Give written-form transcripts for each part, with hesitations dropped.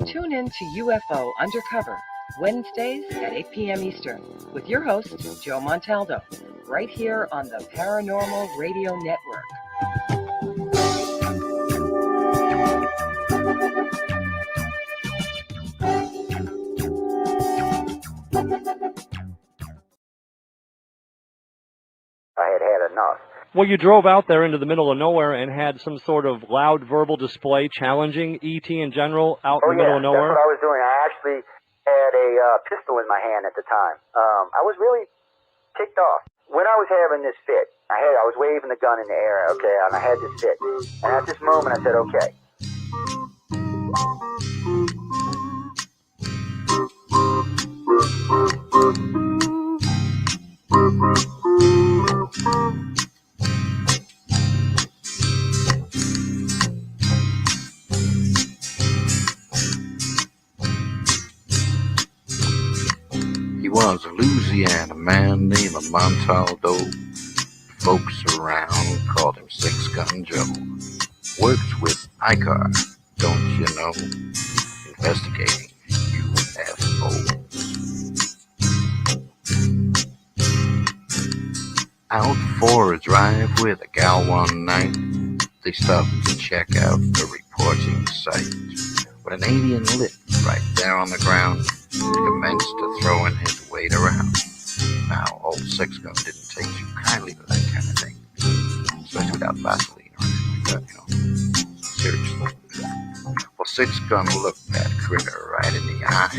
Tune in to UFO Undercover, Wednesdays at 8 p.m. Eastern, with your host, Joe Montaldo, right here on the Paranormal Radio Network. I had enough. Well, you drove out there into the middle of nowhere and had some sort of loud verbal display challenging ET in general out in the middle of nowhere? That's what I was doing. I actually had a pistol in my hand at the time. I was really ticked off. When I was having this fit, I was waving the gun in the air, okay, and I had this fit. And at this moment, I said, okay. He was a Louisiana man named MONTALDO. Folks around called him Six Gun Joe. Worked with ICAR, don't you know? Investigating UFOs. Out for a drive with a gal one night, they stopped to check out the reporting site. When an alien lit right there on the ground, he commenced to throwing his weight around. Now, old Six Gun didn't take too kindly to that kind of thing, especially without Vaseline or anything like that, you know. Seriously. Well, Six Gun looked that critter right in the eye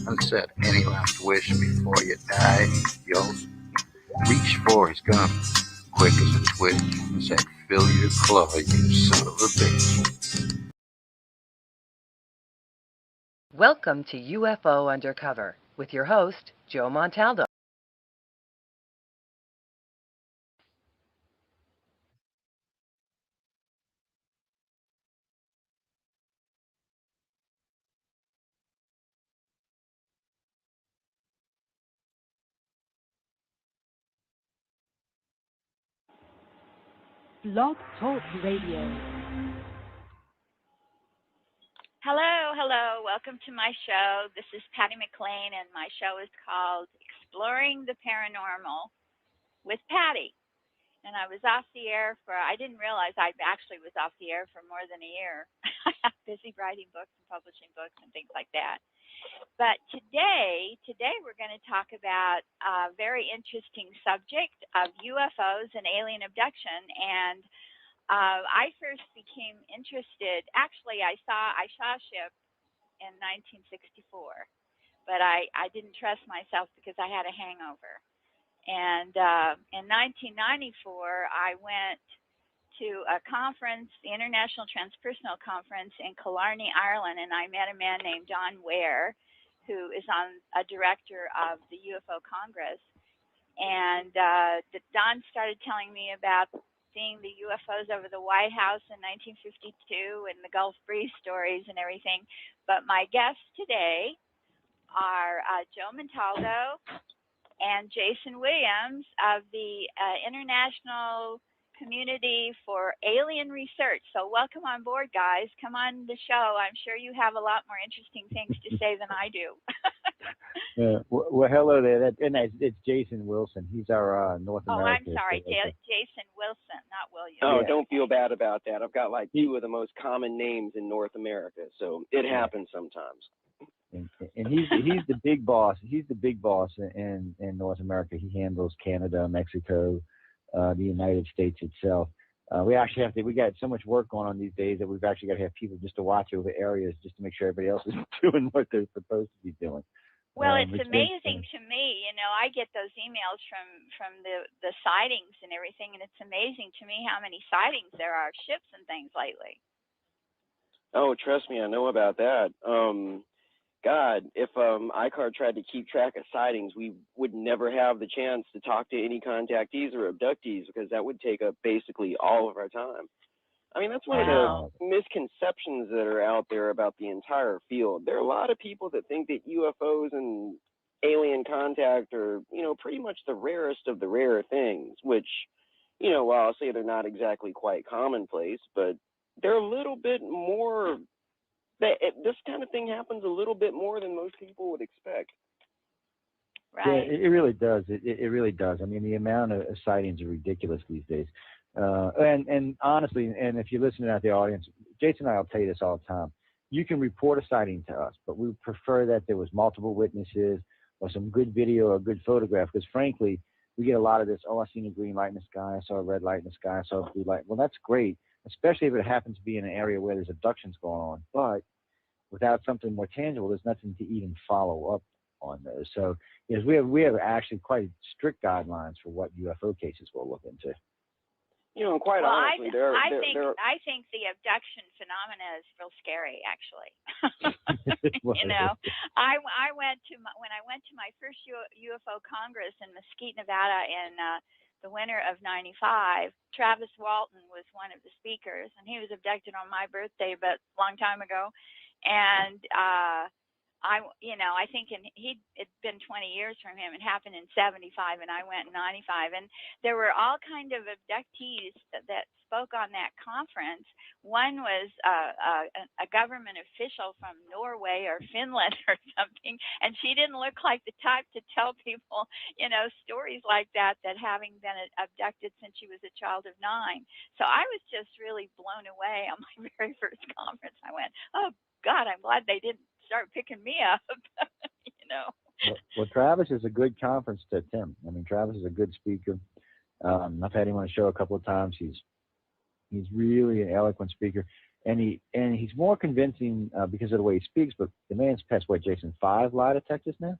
and said, "Any last wish before you die?" Yo, reached for his gun, quick as a twitch, and said, "Fill your claw, you son of a bitch." Welcome to UFO Undercover, with your host, Joe Montaldo. Blog Talk Radio. Hello. Welcome to my show. This is Patty McLean, and my show is called Exploring the Paranormal with Patty. And I was off the air I didn't realize I actually was off the air for more than a year. I'm busy writing books and publishing books and things like that. But today we're going to talk about a very interesting subject of UFOs and alien abduction. And I first became interested. Actually, I saw a ship in 1964, but I didn't trust myself because I had a hangover. And in 1994, I went to a conference, the International Transpersonal Conference in Killarney, Ireland, and I met a man named Don Ware, who is a director of the UFO Congress. And Don started telling me about seeing the UFOs over the White House in 1952 and the Gulf Breeze stories and everything. But my guests today are Joe Montaldo and Jason Williams of the International Community for Alien Research. So welcome on board, guys. Come on the show. I'm sure you have a lot more interesting things to say than I do. Well, hello there. It's Jason Wilson. He's our North American. Oh, I'm sorry, Jason Wilson, not William. Oh, yeah. Don't feel bad about that. I've got like two of the most common names in North America, so it happens sometimes. And he's the big boss. He's the big boss in North America. He handles Canada, Mexico, the United States itself. We got so much work going on these days that we've actually got to have people just to watch over areas just to make sure everybody else is doing what they're supposed to be doing. Well, it's amazing to me. You know, I get those emails from the sightings and everything, and it's amazing to me how many sightings there are of ships and things lately. Oh, trust me, I know about that. God, if ICAR tried to keep track of sightings, we would never have the chance to talk to any contactees or abductees because that would take up basically all of our time. I mean, that's one of the misconceptions that are out there about the entire field. There are a lot of people that think that UFOs and alien contact are, you know, pretty much the rarest of the rare things, which, you know, while I'll say they're not exactly quite commonplace, but they're a little bit more, this kind of thing happens a little bit more than most people would expect. Right. Yeah, it really does. It really does. I mean, the amount of sightings are ridiculous these days. And honestly, and if you're listening out the audience, Jason and I will tell you this all the time. You can report a sighting to us, but we prefer that there was multiple witnesses or some good video or a good photograph, because frankly, we get a lot of this, oh, I seen a green light in the sky, I saw a red light in the sky, I saw a blue light. Well, that's great, especially if it happens to be in an area where there's abductions going on. But without something more tangible, there's nothing to even follow up on those. So yes, we have actually quite strict guidelines for what UFO cases we'll look into. You know, quite honestly, I think the abduction phenomena is real scary, actually. You know, I went to when I went to my first UFO Congress in Mesquite, Nevada, in the winter of '95. Travis Walton was one of the speakers, and he was abducted on my birthday, but a long time ago. And I think it'd been 20 years from him. It happened in '75, and I went in '95. And there were all kind of abductees that spoke on that conference. One was a government official from Norway or Finland or something, and she didn't look like the type to tell people, you know, stories like that having been abducted since she was a child of 9. So I was just really blown away on my very first conference. I went, oh God, I'm glad they didn't start picking me up. You know. Well, Travis is a good conference to attend. I mean, Travis is a good speaker. I've had him on the show a couple of times. He's really an eloquent speaker, and he's more convincing because of the way he speaks. But the man's passed away, Jason, 5 lie detectors now.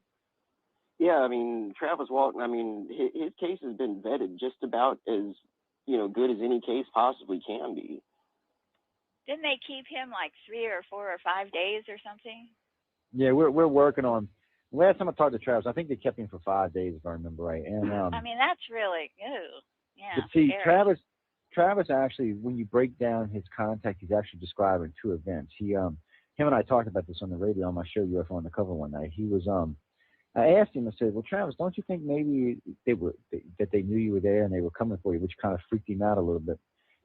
Yeah, I mean, Travis Walton. I mean, his case has been vetted just about as, you know, good as any case possibly can be. Didn't they keep him like 3 or 4 or 5 days or something? Yeah, we're working on. Last time I talked to Travis, I think they kept him for 5 days, if I remember right. And I mean, that's really yeah. But see, scary. Travis actually, when you break down his contact, he's actually describing 2 events. Him and I talked about this on the radio on my show UFO Undercover one night. He was I asked him, I said, well, Travis, don't you think maybe that they knew you were there and they were coming for you, which kind of freaked him out a little bit.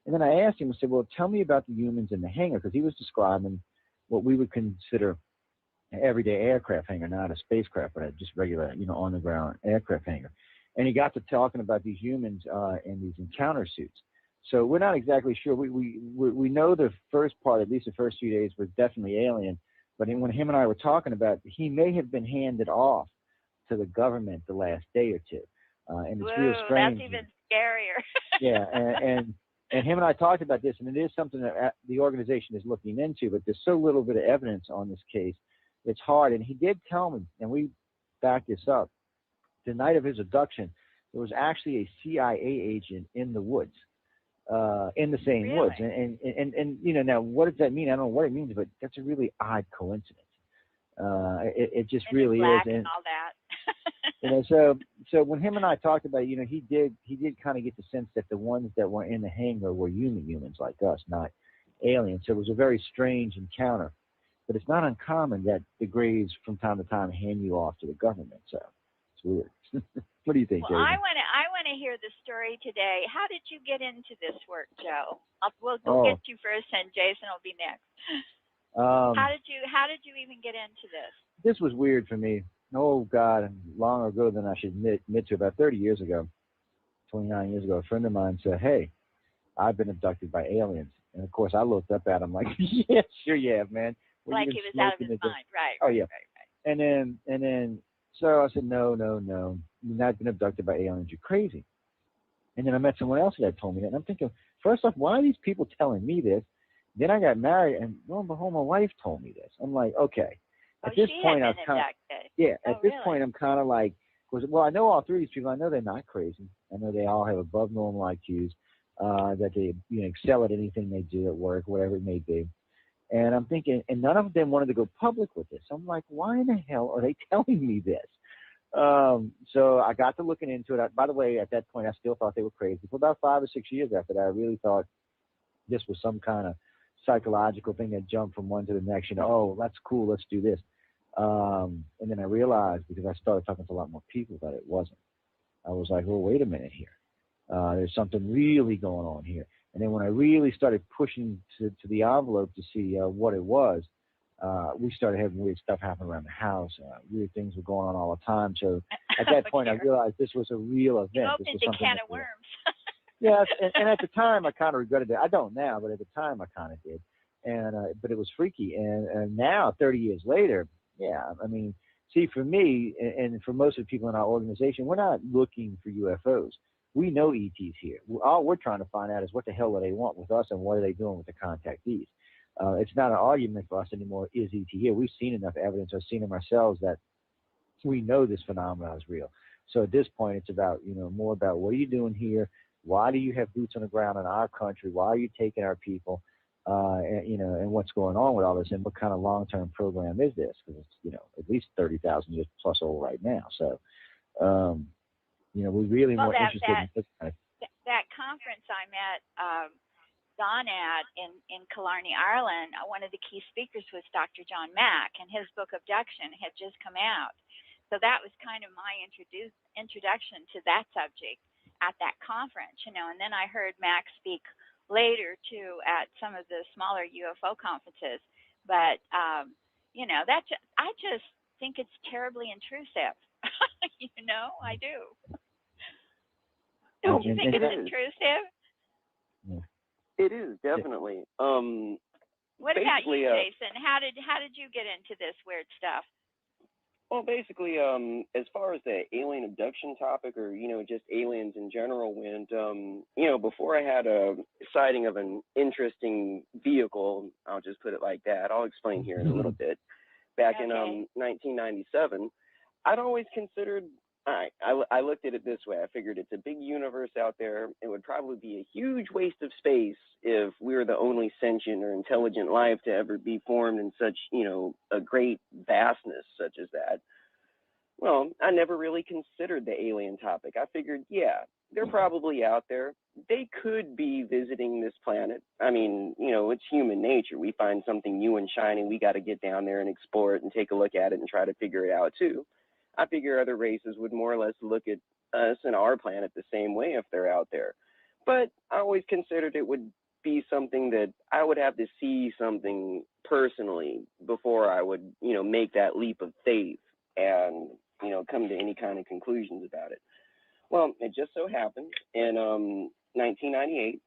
And then I asked him, I said, well, tell me about the humans in the hangar, because he was describing what we would consider an everyday aircraft hangar, not a spacecraft, but just regular, you know, on the ground aircraft hangar. And he got to talking about these humans in these encounter suits. So we're not exactly sure. We know the first part, at least the first few days, was definitely alien. But when him and I were talking about, he may have been handed off to the government the last day or 2. And it's real strange. That's even scarier. Yeah, and him and I talked about this, and it is something that the organization is looking into, but there's so little bit of evidence on this case, it's hard. And he did tell me, and we backed this up, the night of his abduction, there was actually a CIA agent in the woods, in the same woods. And you know, now what does that mean? I don't know what it means, but that's a really odd coincidence. It just and really is. And all that. You know, so when him and I talked about it, you know, he did kind of get the sense that the ones that were in the hangar were humans like us, not aliens. So it was a very strange encounter. But it's not uncommon that the Grays from time to time hand you off to the government. So it's weird. What do you think, Well, Jason? I want to hear the story today. How did you get into this work, Joe? We'll get you first, and Jason will be next. How did you even get into this? This was weird for me. Oh God, longer ago than I should admit to. About 30 years ago, 29 years ago, a friend of mine said, "Hey, I've been abducted by aliens." And of course, I looked up at him like, "Yeah, sure you have, man." Like he was out of his mind, right? Oh yeah. Right. And then, so I said, "No, you've not been abducted by aliens. You're crazy." And then I met someone else that told me that, and I'm thinking, first off, why are these people telling me this? Then I got married, and lo and behold, my wife told me this. I'm like, okay. At this point, I'm kind of like, well, I know all 3 of these people. I know they're not crazy. I know they all have above normal IQs, that they excel at anything they do at work, whatever it may be. And I'm thinking, and none of them wanted to go public with this. I'm like, why in the hell are they telling me this? So I got to looking into it. By the way, at that point, I still thought they were crazy. For about 5 or 6 years after that, I really thought this was some kind of psychological thing that jumped from one to the next. Oh, that's cool. Let's do this. And then I realized, because I started talking to a lot more people, that it wasn't. I was like, well, wait a minute here. There's something really going on here. And then when I really started pushing to the envelope to see what it was, we started having weird stuff happen around the house. Weird things were going on all the time. So at that point, I realized this was a real event. You opened a can of worms. Yes, and at the time, I kind of regretted it. I don't now, but at the time, I kind of did. And but it was freaky. And now, 30 years later, yeah, I mean, see, for me, and for most of the people in our organization, we're not looking for UFOs. We know ET's here. All we're trying to find out is what the hell do they want with us and what are they doing with the contactees. It's not an argument for us anymore, is ET here? We've seen enough evidence, or seen it ourselves, that we know this phenomenon is real. So at this point, it's about, more about what are you doing here? Why do you have boots on the ground in our country? Why are you taking our people? And what's going on with all this, and what kind of long-term program is this? Because it's, at least 30,000 years plus old right now. So, we're really more interested in this kind of. That conference I met Don at in Killarney, Ireland, one of the key speakers was Dr. John Mack, and his book Abduction had just come out. So that was kind of my introduction to that subject at that conference, and then I heard Mack speak later too at some of the smaller UFO conferences. But I just think it's terribly intrusive. I do. Don't you think it's intrusive? Yeah. It is, definitely. What about you, Jason? How did you get into this weird stuff? Well, basically, as far as the alien abduction topic, or, just aliens in general went, before I had a sighting of an interesting vehicle, I'll just put it like that. I'll explain here in a little bit. Back in 1997, I'd always considered, I looked at it this way. I figured it's a big universe out there. It would probably be a huge waste of space if we were the only sentient or intelligent life to ever be formed in such, a great vastness such as that. Well, I never really considered the alien topic. I figured, yeah, they're probably out there. They could be visiting this planet. I mean, it's human nature. We find something new and shiny. We got to get down there and explore it and take a look at it and try to figure it out too. I figure other races would more or less look at us and our planet the same way if they're out there. But I always considered it would be something that I would have to see something personally before I would, make that leap of faith and, come to any kind of conclusions about it. Well, it just so happened in 1998,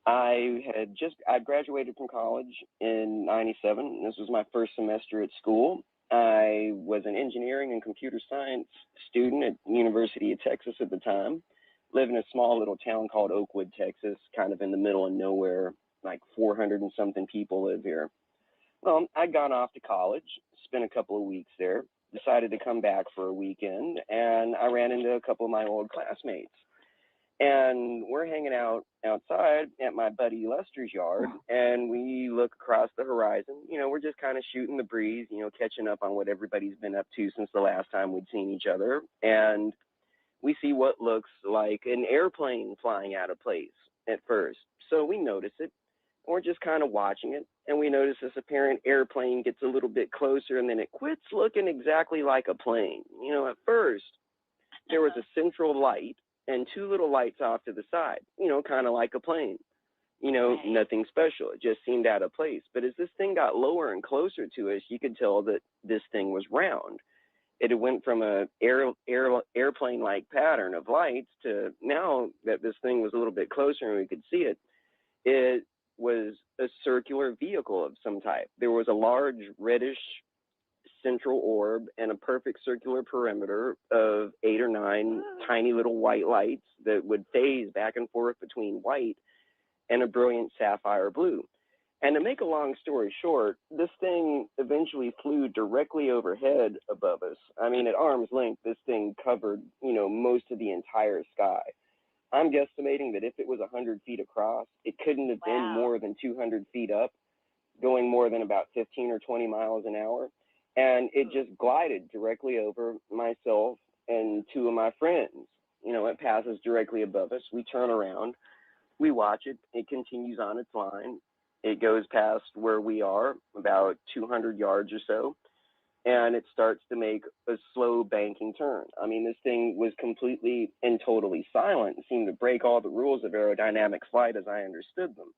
I graduated from college in 97. This was my first semester at school. I was an engineering and computer science student at the University of Texas at the time, lived in a small little town called Oakwood, Texas, kind of in the middle of nowhere, like 400 and something people live here. Well, I'd gone off to college, spent a couple of weeks there, decided to come back for a weekend, and I ran into a couple of my old classmates. And we're hanging out outside at my buddy Lester's yard, and we look across the horizon. We're just kind of shooting the breeze, catching up on what everybody's been up to since the last time we'd seen each other. And we see what looks like an airplane flying out of place at first. So we notice it. We're just kind of watching it, and we notice this apparent airplane gets a little bit closer, and then it quits looking exactly like a plane. At first, there was a central light and two little lights off to the side, kind of like a plane. Nothing special. It just seemed out of place. But as this thing got lower and closer to us, you could tell that this thing was round. It went from a airplane-like pattern of lights to, now that this thing was a little bit closer and we could see it, it was a circular vehicle of some type. There was a large reddish central orb and a perfect circular perimeter of 8 or 9 tiny little white lights that would phase back and forth between white and a brilliant sapphire blue. And to make a long story short, this thing eventually flew directly overhead above us. I mean, at arm's length, this thing covered, most of the entire sky. I'm guesstimating that if it was 100 feet across, it couldn't have been more than 200 feet up, going more than about 15 or 20 miles an hour. And it just glided directly over myself and 2 of my friends. It passes directly above us. We turn around, we watch it. It continues on its line. It goes past where we are, about 200 yards or so. and it starts to make a slow banking turn. I mean, this thing was completely and totally silent. It seemed to break all the rules of aerodynamic flight as I understood them.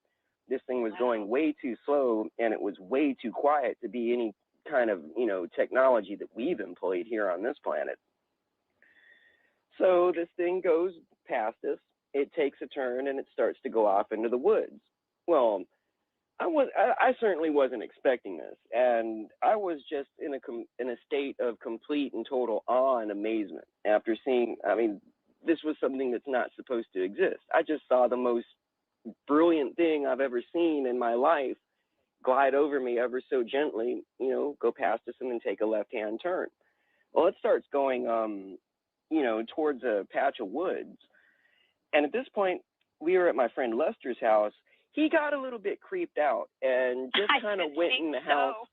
This thing was going way too slow, and it was way too quiet to be any kind of, you know, technology that we've employed here on this planet. So this thing goes past us, it takes a turn, and it starts to go off into the woods. Well, I certainly wasn't expecting this, and I was just in a state of complete and total awe and amazement after seeing, I mean, this was something that's not supposed to exist. I just saw the most brilliant thing I've ever seen in my life glide over me ever so gently, you know, go past us and then take a left-hand turn. Well, it starts going, you know, towards a patch of woods. And at this point, we were at my friend Lester's house. He got a little bit creeped out and just kind of went in the house.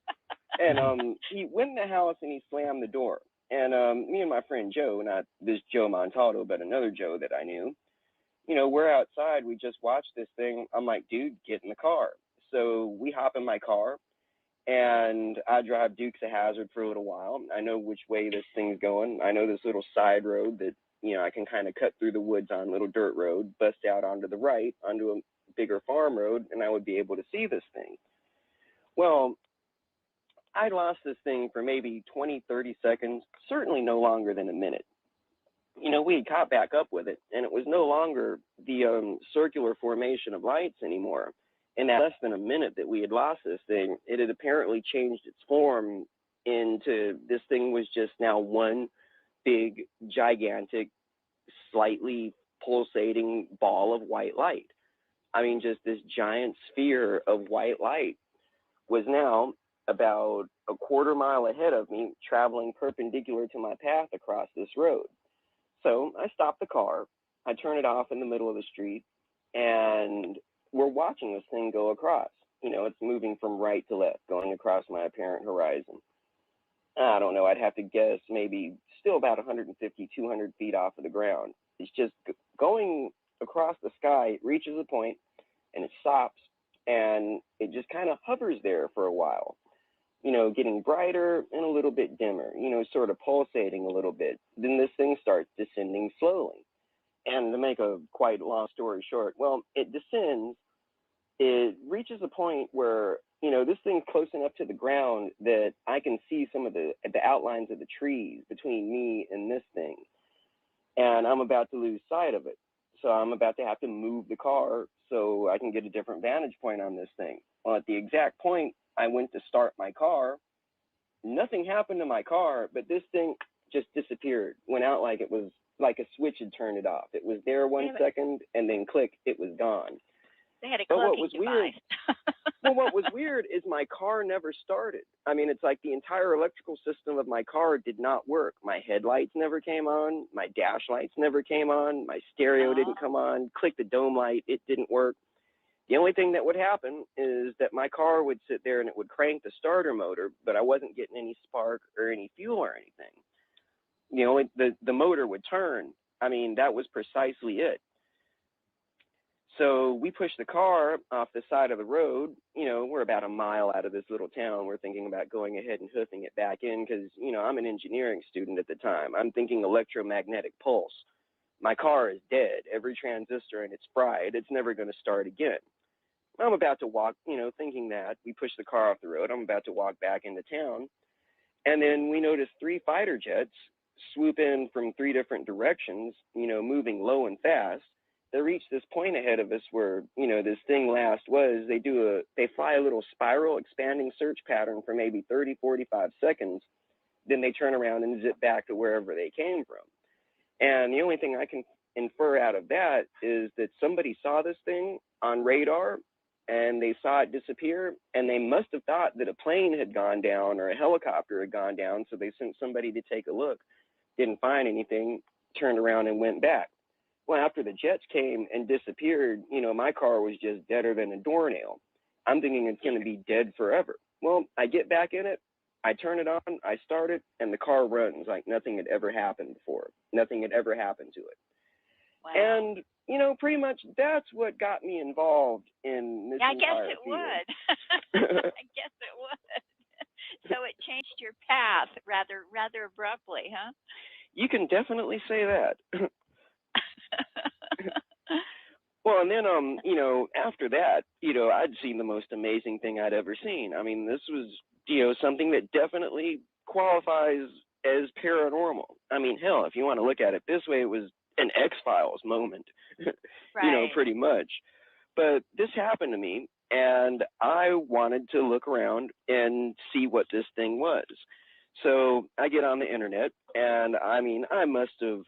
And he went in the house and he slammed the door. And me and my friend Joe, not this Joe Montaldo, but another Joe that I knew, you know, we're outside. We just watched this thing. I'm like, dude, get in the car. So we hop in my car, and I drive Dukes of Hazzard for a little while. I know which way this thing's going. I know this little side road that, you know, I can kind of cut through the woods on, little dirt road, bust out onto the right, onto a bigger farm road, and I would be able to see this thing. Well, I lost this thing for maybe 20, 30 seconds, certainly no longer than a minute. You know, we had caught back up with it, and it was no longer the circular formation of lights anymore. In that less than a minute that we had lost this thing, it had apparently changed its form into, this thing was just now one big, gigantic, slightly pulsating ball of white light. I mean, just this giant sphere of white light was now about a quarter mile ahead of me, traveling perpendicular to my path across this road. So I stopped the car, I turn it off in the middle of the street, and we're watching this thing go across. You know, it's moving from right to left, going across my apparent horizon. I don't know, I'd have to guess maybe still about 150, 200 feet off of the ground. It's just going across the sky. It reaches a point and it stops, and it just kind of hovers there for a while, you know, getting brighter and a little bit dimmer, you know, sort of pulsating a little bit. Then this thing starts descending slowly. And to make a quite long story short, well, it descends, it reaches a point where, you know, this thing's close enough to the ground that I can see some of the outlines of the trees between me and this thing. And I'm about to lose sight of it. So I'm about to have to move the car so I can get a different vantage point on this thing. Well, at the exact point I went to start my car, nothing happened to my car, but this thing just disappeared, went out like it was like a switch had turned it off. It was there 1 second, and then click, it was gone. They had a but what cloaking was device. weird? Well, what was weird is my car never started. I mean, it's like the entire electrical system of my car did not work. My headlights never came on. My dash lights never came on. My stereo didn't come on. Click the dome light, it didn't work. The only thing that would happen is that my car would sit there and it would crank the starter motor, but I wasn't getting any spark or any fuel or anything. You know, the motor would turn. I mean, that was precisely it. So we pushed the car off the side of the road. You know, we're about a mile out of this little town. We're thinking about going ahead and hoofing it back in because, you know, I'm an engineering student at the time. I'm thinking electromagnetic pulse. My car is dead. Every transistor in it's fried. It's never going to start again. I'm about to walk, you know, thinking that. We push the car off the road. I'm about to walk back into town. And then we notice 3 fighter jets swoop in from 3 different directions, you know, moving low and fast. They reach this point ahead of us where, you know, this thing last was, they fly a little spiral expanding search pattern for maybe 30, 45 seconds. Then they turn around and zip back to wherever they came from. And the only thing I can infer out of that is that somebody saw this thing on radar and they saw it disappear, and they must have thought that a plane had gone down or a helicopter had gone down, so they sent somebody to take a look, didn't find anything, turned around and went back. Well, after the jets came and disappeared, you know, my car was just deader than a doornail. I'm thinking it's going to be dead forever. Well, I get back in it, I turn it on, I start it, and the car runs like nothing had ever happened before. Nothing had ever happened to it. Wow. And, you know, pretty much that's what got me involved in this entire field. Would. I guess it would. So it changed your path rather abruptly, huh? You can definitely say that. Well, and then, you know, after that, you know, I'd seen the most amazing thing I'd ever seen. I mean, this was, you know, something that definitely qualifies as paranormal. I mean, hell, if you want to look at it this way, it was an X-Files moment, Right. you know, pretty much. But this happened to me, and I wanted to look around and see what this thing was. So I get on the internet, and I mean, I must have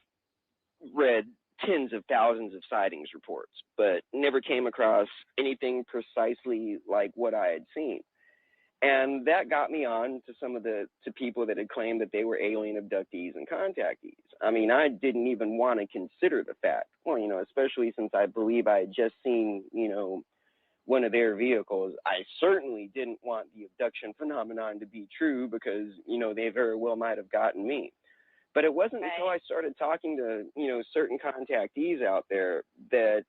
read tens of thousands of sightings reports, but never came across anything precisely like what I had seen. And that got me on to some of to people that had claimed that they were alien abductees and contactees. I mean, I didn't even want to consider the fact, well, you know, especially since I believe I had just seen, you know, one of their vehicles. I certainly didn't want the abduction phenomenon to be true because, you know, they very well might have gotten me. But it wasn't until I started talking to, you know, certain contactees out there that,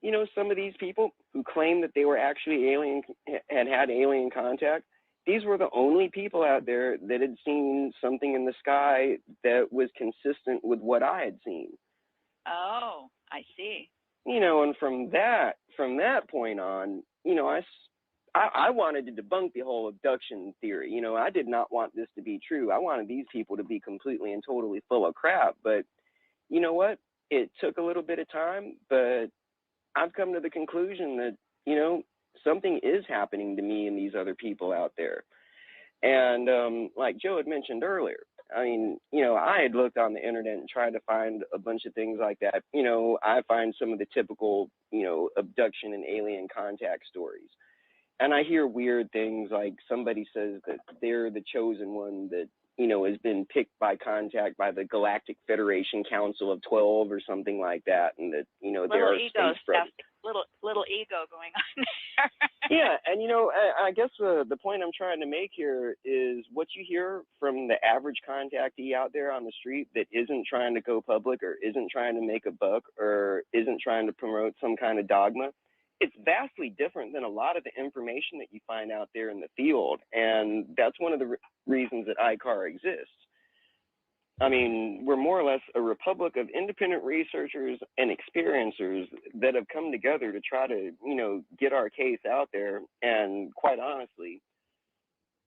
you know, some of these people who claim that they were actually alien and had alien contact, these were the only people out there that had seen something in the sky that was consistent with what I had seen. Oh, I see. You know, and from that point on, you know, I wanted to debunk the whole abduction theory. You know, I did not want this to be true. I wanted these people to be completely and totally full of crap. But you know what? It took a little bit of time, but I've come to the conclusion that, you know, something is happening to me and these other people out there. And like Joe had mentioned earlier, I mean, you know, I had looked on the internet and tried to find a bunch of things like that. You know, I find some of the typical, you know, abduction and alien contact stories. And I hear weird things like somebody says that they're the chosen one that, you know, has been picked by contact by the Galactic Federation Council of 12 or something like that. And that, you know, there are space brothers. Little ego going on there. Yeah, and you know, I guess the point I'm trying to make here is what you hear from the average contactee out there on the street that isn't trying to go public or isn't trying to make a buck or isn't trying to promote some kind of dogma. It's vastly different than a lot of the information that you find out there in the field, and that's one of the reasons that ICAR exists. I mean, we're more or less a republic of independent researchers and experiencers that have come together to try to, you know, get our case out there. And quite honestly,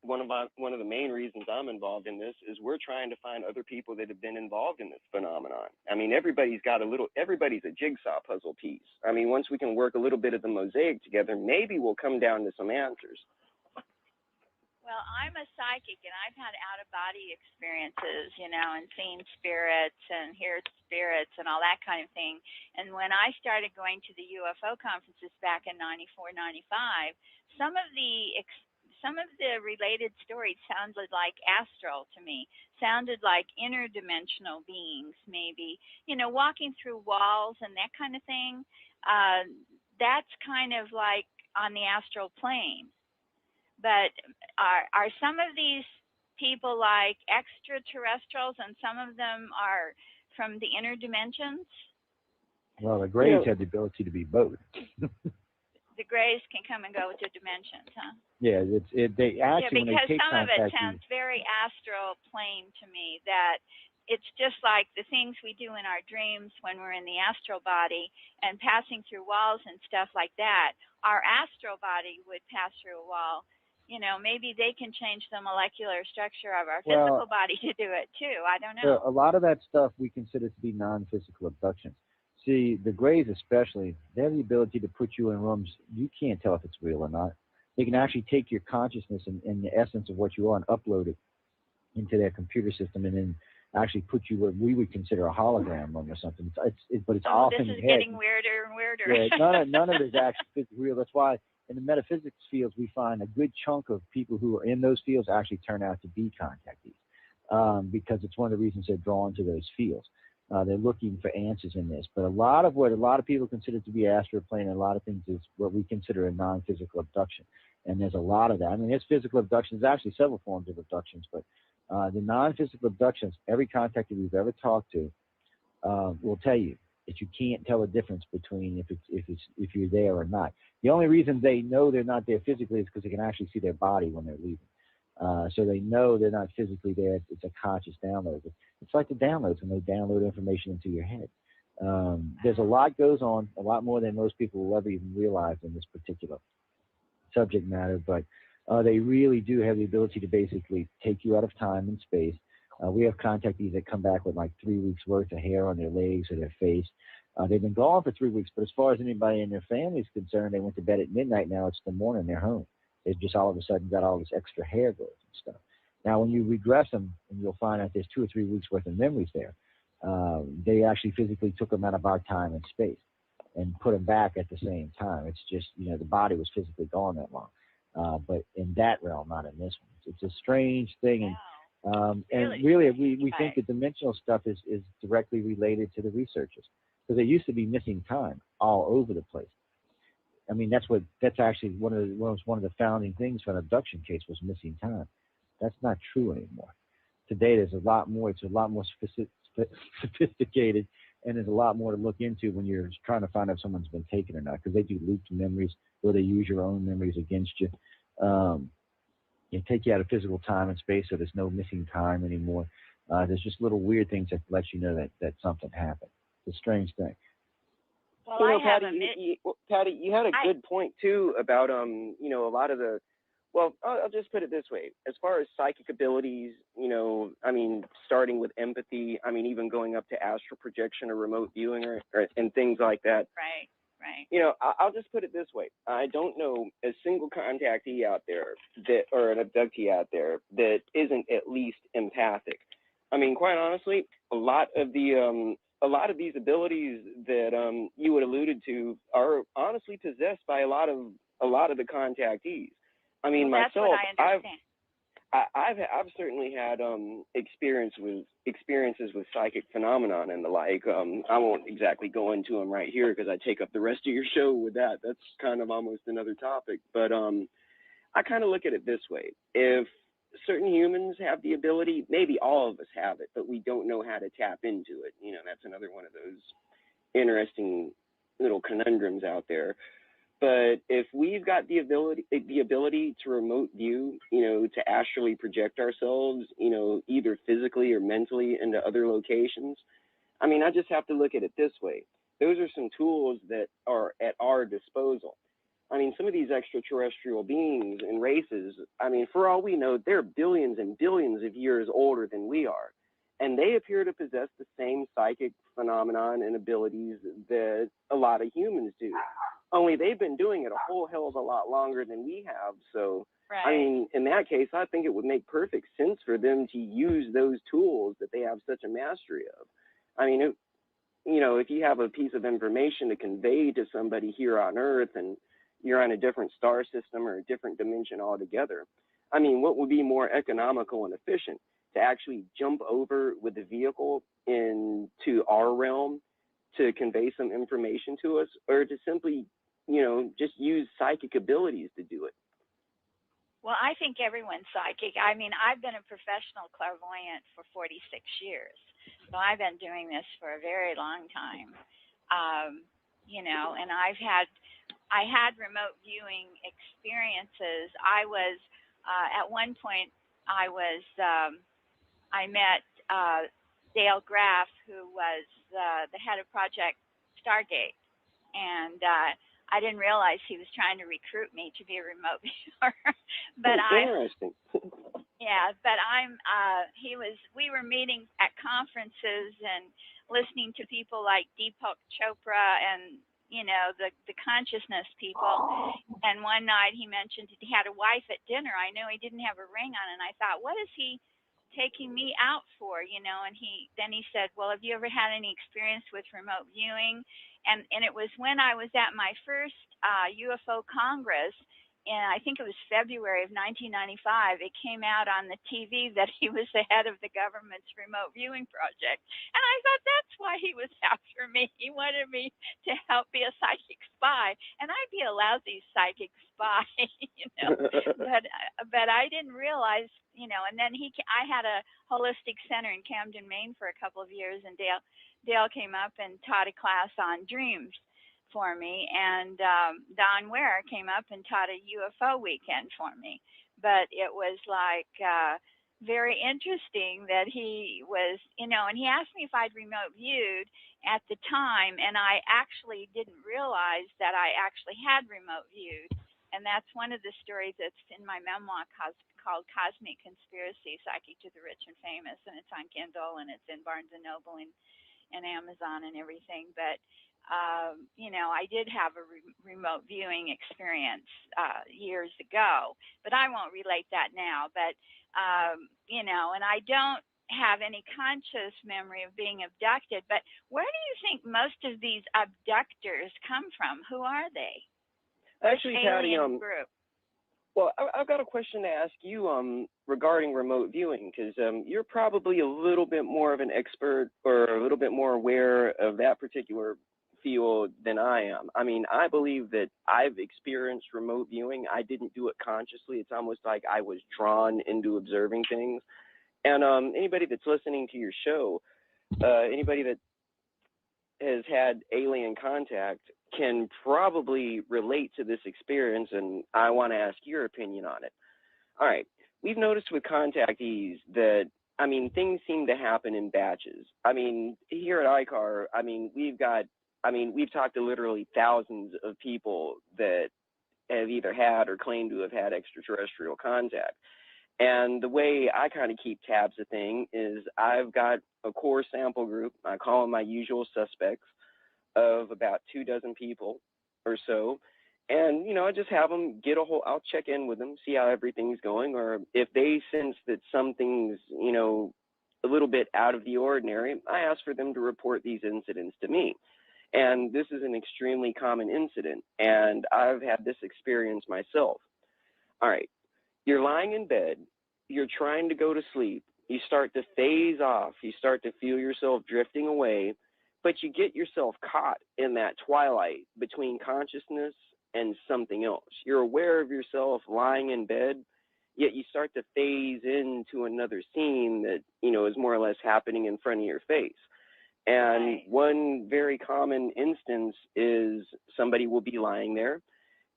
one of the main reasons I'm involved in this is we're trying to find other people that have been involved in this phenomenon. I mean, everybody's a jigsaw puzzle piece. I mean, once we can work a little bit of the mosaic together, maybe we'll come down to some answers. Well, I'm a psychic, and I've had out-of-body experiences, you know, and seen spirits and heard spirits and all that kind of thing. And when I started going to the UFO conferences back in 94, 95, some of the related stories sounded like astral to me, sounded like interdimensional beings, maybe, you know, walking through walls and that kind of thing. That's kind of like on the astral plane. But are some of these people like extraterrestrials, and some of them are from the inner dimensions? Well, the Greys have the ability to be both. The Greys can come and go with the dimensions, huh? Yeah, they actually, when they take some of it contact, sounds very astral plane to me. That it's just like the things we do in our dreams when we're in the astral body and passing through walls and stuff like that. Our astral body would pass through a wall. You know, maybe they can change the molecular structure of our physical body to do it too. I don't know. A lot of that stuff we consider to be non-physical abductions. See, the Greys especially, they have the ability to put you in rooms you can't tell if it's real or not. They can actually take your consciousness and the essence of what you are and upload it into their computer system, and then actually put you where we would consider a hologram room or something. But it's often this is getting weirder and weirder. Yeah, none of it is actually real. That's why in the metaphysics fields, we find a good chunk of people who are in those fields actually turn out to be contactees, because it's one of the reasons they're drawn to those fields. They're looking for answers in this. But a lot of what a lot of people consider to be astral plane and a lot of things is what we consider a non-physical abduction. And there's a lot of that. I mean, there's physical abductions, actually several forms of abductions, but the non-physical abductions, every contactee we've ever talked to will tell you that you can't tell the difference between if you're there or not. The only reason they know they're not there physically is because they can actually see their body when they're leaving. So they know they're not physically there. It's a conscious download. It's like the downloads when they download information into your head. There's a lot goes on, a lot more than most people will ever even realize in this particular subject matter, but they really do have the ability to basically take you out of time and space. We have contactees that come back with like 3 weeks worth of hair on their legs or their face. They've been gone for 3 weeks, but as far as anybody in their family is concerned, they went to bed at midnight. Now it's the morning, they're home. They've just all of a sudden got all this extra hair growth and stuff. Now, when you regress them, and you'll find out there's 2 or 3 weeks worth of memories there. They actually physically took them out of our time and space and put them back at the same time. It's just, the body was physically gone that long. But in that realm, not in this one. It's a strange thing. And really, we think the dimensional stuff is directly related to the researchers, because there used to be missing time all over the place. I mean, that's actually one of the founding things for an abduction case was missing time. That's not true anymore. Today, there's a lot more. It's a lot more sophisticated, and there's a lot more to look into when you're trying to find out if someone's been taken or not, because they do looped memories where they use your own memories against you. They take you out of physical time and space, so there's no missing time anymore. There's just little weird things that let you know that something happened. It's a strange thing. Well, Patty, you had a good point too about a lot of the. Well, I'll just put it this way: as far as psychic abilities, starting with empathy, even going up to astral projection or remote viewing or and things like that. Right. I'll just put it this way: I don't know a single contactee out there or an abductee out there that isn't at least empathic. Quite honestly, a lot of these abilities that you had alluded to are honestly possessed by a lot of the contactees. That's myself, what I understand. I've certainly had experiences with psychic phenomenon and the like. I won't exactly go into them right here because I take up the rest of your show with that. That's kind of almost another topic. But I kind of look at it this way: if certain humans have the ability, maybe all of us have it, but we don't know how to tap into it. That's another one of those interesting little conundrums out there. But if we've got the ability to remote view, to astrally project ourselves, either physically or mentally into other locations, I just have to look at it this way. Those are some tools that are at our disposal. Some of these extraterrestrial beings and races, for all we know, they're billions and billions of years older than we are. And they appear to possess the same psychic phenomenon and abilities that a lot of humans do. Only they've been doing it a whole hell of a lot longer than we have. So, right. In that case, I think it would make perfect sense for them to use those tools that they have such a mastery of. If you have a piece of information to convey to somebody here on Earth and you're on a different star system or a different dimension altogether, what would be more economical and efficient? To actually jump over with the vehicle into our realm to convey some information to us, or to simply, just use psychic abilities to do it? Well, I think everyone's psychic. I've been a professional clairvoyant for 46 years. So I've been doing this for a very long time. And I had remote viewing experiences. I was, at one point, I met Dale Graff, who was the head of Project Stargate. And I didn't realize he was trying to recruit me to be a remote viewer. But interesting. Yeah, but we were meeting at conferences and listening to people like Deepak Chopra and, the consciousness people. And one night he mentioned he had a wife at dinner. I know he didn't have a ring on, and I thought, what is he taking me out for, and he said, well, have you ever had any experience with remote viewing? And it was when I was at my first UFO Congress, and I think it was February of 1995, it came out on the TV that he was the head of the government's remote viewing project. And I thought that's why he was after me. He wanted me to help be a psychic spy. And I'd be a lousy psychic spy, But I didn't realize, and then I had a holistic center in Camden, Maine for a couple of years, and Dale came up and taught a class on dreams for me, and Don Ware came up and taught a UFO weekend for me. but it was like very interesting that he was, and he asked me if I'd remote viewed at the time, and I actually didn't realize that I actually had remote viewed. And that's one of the stories that's in my memoir called Cosmic Conspiracy, Psychic to the Rich and Famous, and it's on Kindle, and it's in Barnes & Noble and Amazon and everything. But I did have a remote viewing experience years ago, but I won't relate that now. But, and I don't have any conscious memory of being abducted. But where do you think most of these abductors come from? Who are they? Actually, Patty, group? Well, I've got a question to ask you regarding remote viewing, because you're probably a little bit more of an expert or a little bit more aware of that particular field than I am. I mean, I believe that I've experienced remote viewing. I didn't do it consciously. It's almost like I was drawn into observing things. And anybody that's listening to your show, anybody that has had alien contact can probably relate to this experience, and I want to ask your opinion on it. All right. We've noticed with contactees that, I mean, things seem to happen in batches. I mean, here at ICAR, we've talked to literally thousands of people that have either had or claim to have had extraterrestrial contact. And the way I kind of keep tabs of things is I've got a core sample group. I call them my usual suspects of about 24 people or so. And, I just have them I'll check in with them, see how everything's going, or if they sense that something's, a little bit out of the ordinary, I ask for them to report these incidents to me. And this is an extremely common incident, and I've had this experience myself. All right, you're lying in bed, you're trying to go to sleep, you start to phase off, you start to feel yourself drifting away, but you get yourself caught in that twilight between consciousness and something else. You're aware of yourself lying in bed, yet you start to phase into another scene that, is more or less happening in front of your face. And right. One very common instance is somebody will be lying there,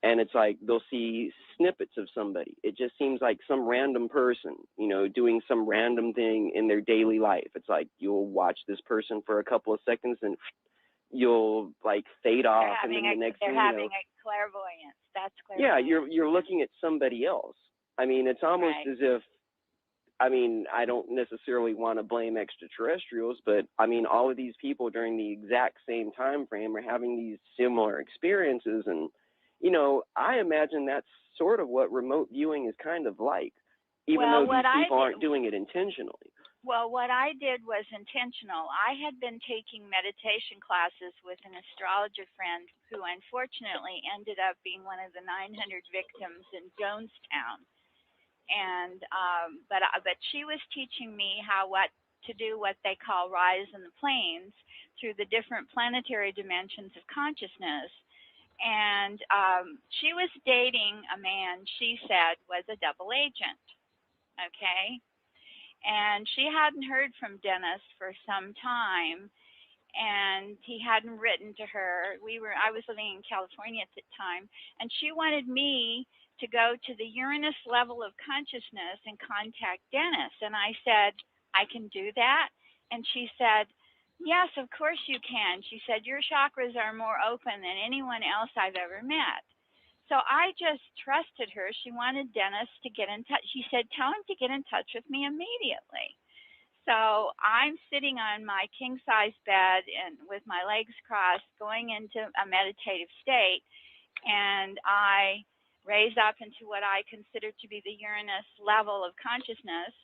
and it's like they'll see snippets of somebody. It just seems like some random person, doing some random thing in their daily life. It's like you'll watch this person for a couple of seconds and you'll like fade off, and then the next thing, they're having a clairvoyance. That's clairvoyance. Yeah, you're looking at somebody else. I mean, it's almost right. as if, I don't necessarily want to blame extraterrestrials, but all of these people during the exact same time frame are having these similar experiences, and I imagine that's sort of what remote viewing is kind of like, even though these people aren't doing it intentionally. Well, what I did was intentional. I had been taking meditation classes with an astrologer friend who unfortunately ended up being one of the 900 victims in Jonestown. And but she was teaching me what to do, what they call rise in the planes through the different planetary dimensions of consciousness. And she was dating a man she said was a double agent. Okay. And she hadn't heard from Dennis for some time, and he hadn't written to her. I was living in California at the time, and she wanted me to go to the Uranus level of consciousness and contact Dennis. And I said, I can do that? And she said, yes, of course you can. She said, your chakras are more open than anyone else I've ever met. So I just trusted her. She wanted Dennis to get in touch. She said, tell him to get in touch with me immediately. So I'm sitting on my king-size bed and with my legs crossed, going into a meditative state, and I raise up into what I consider to be the Uranus level of consciousness,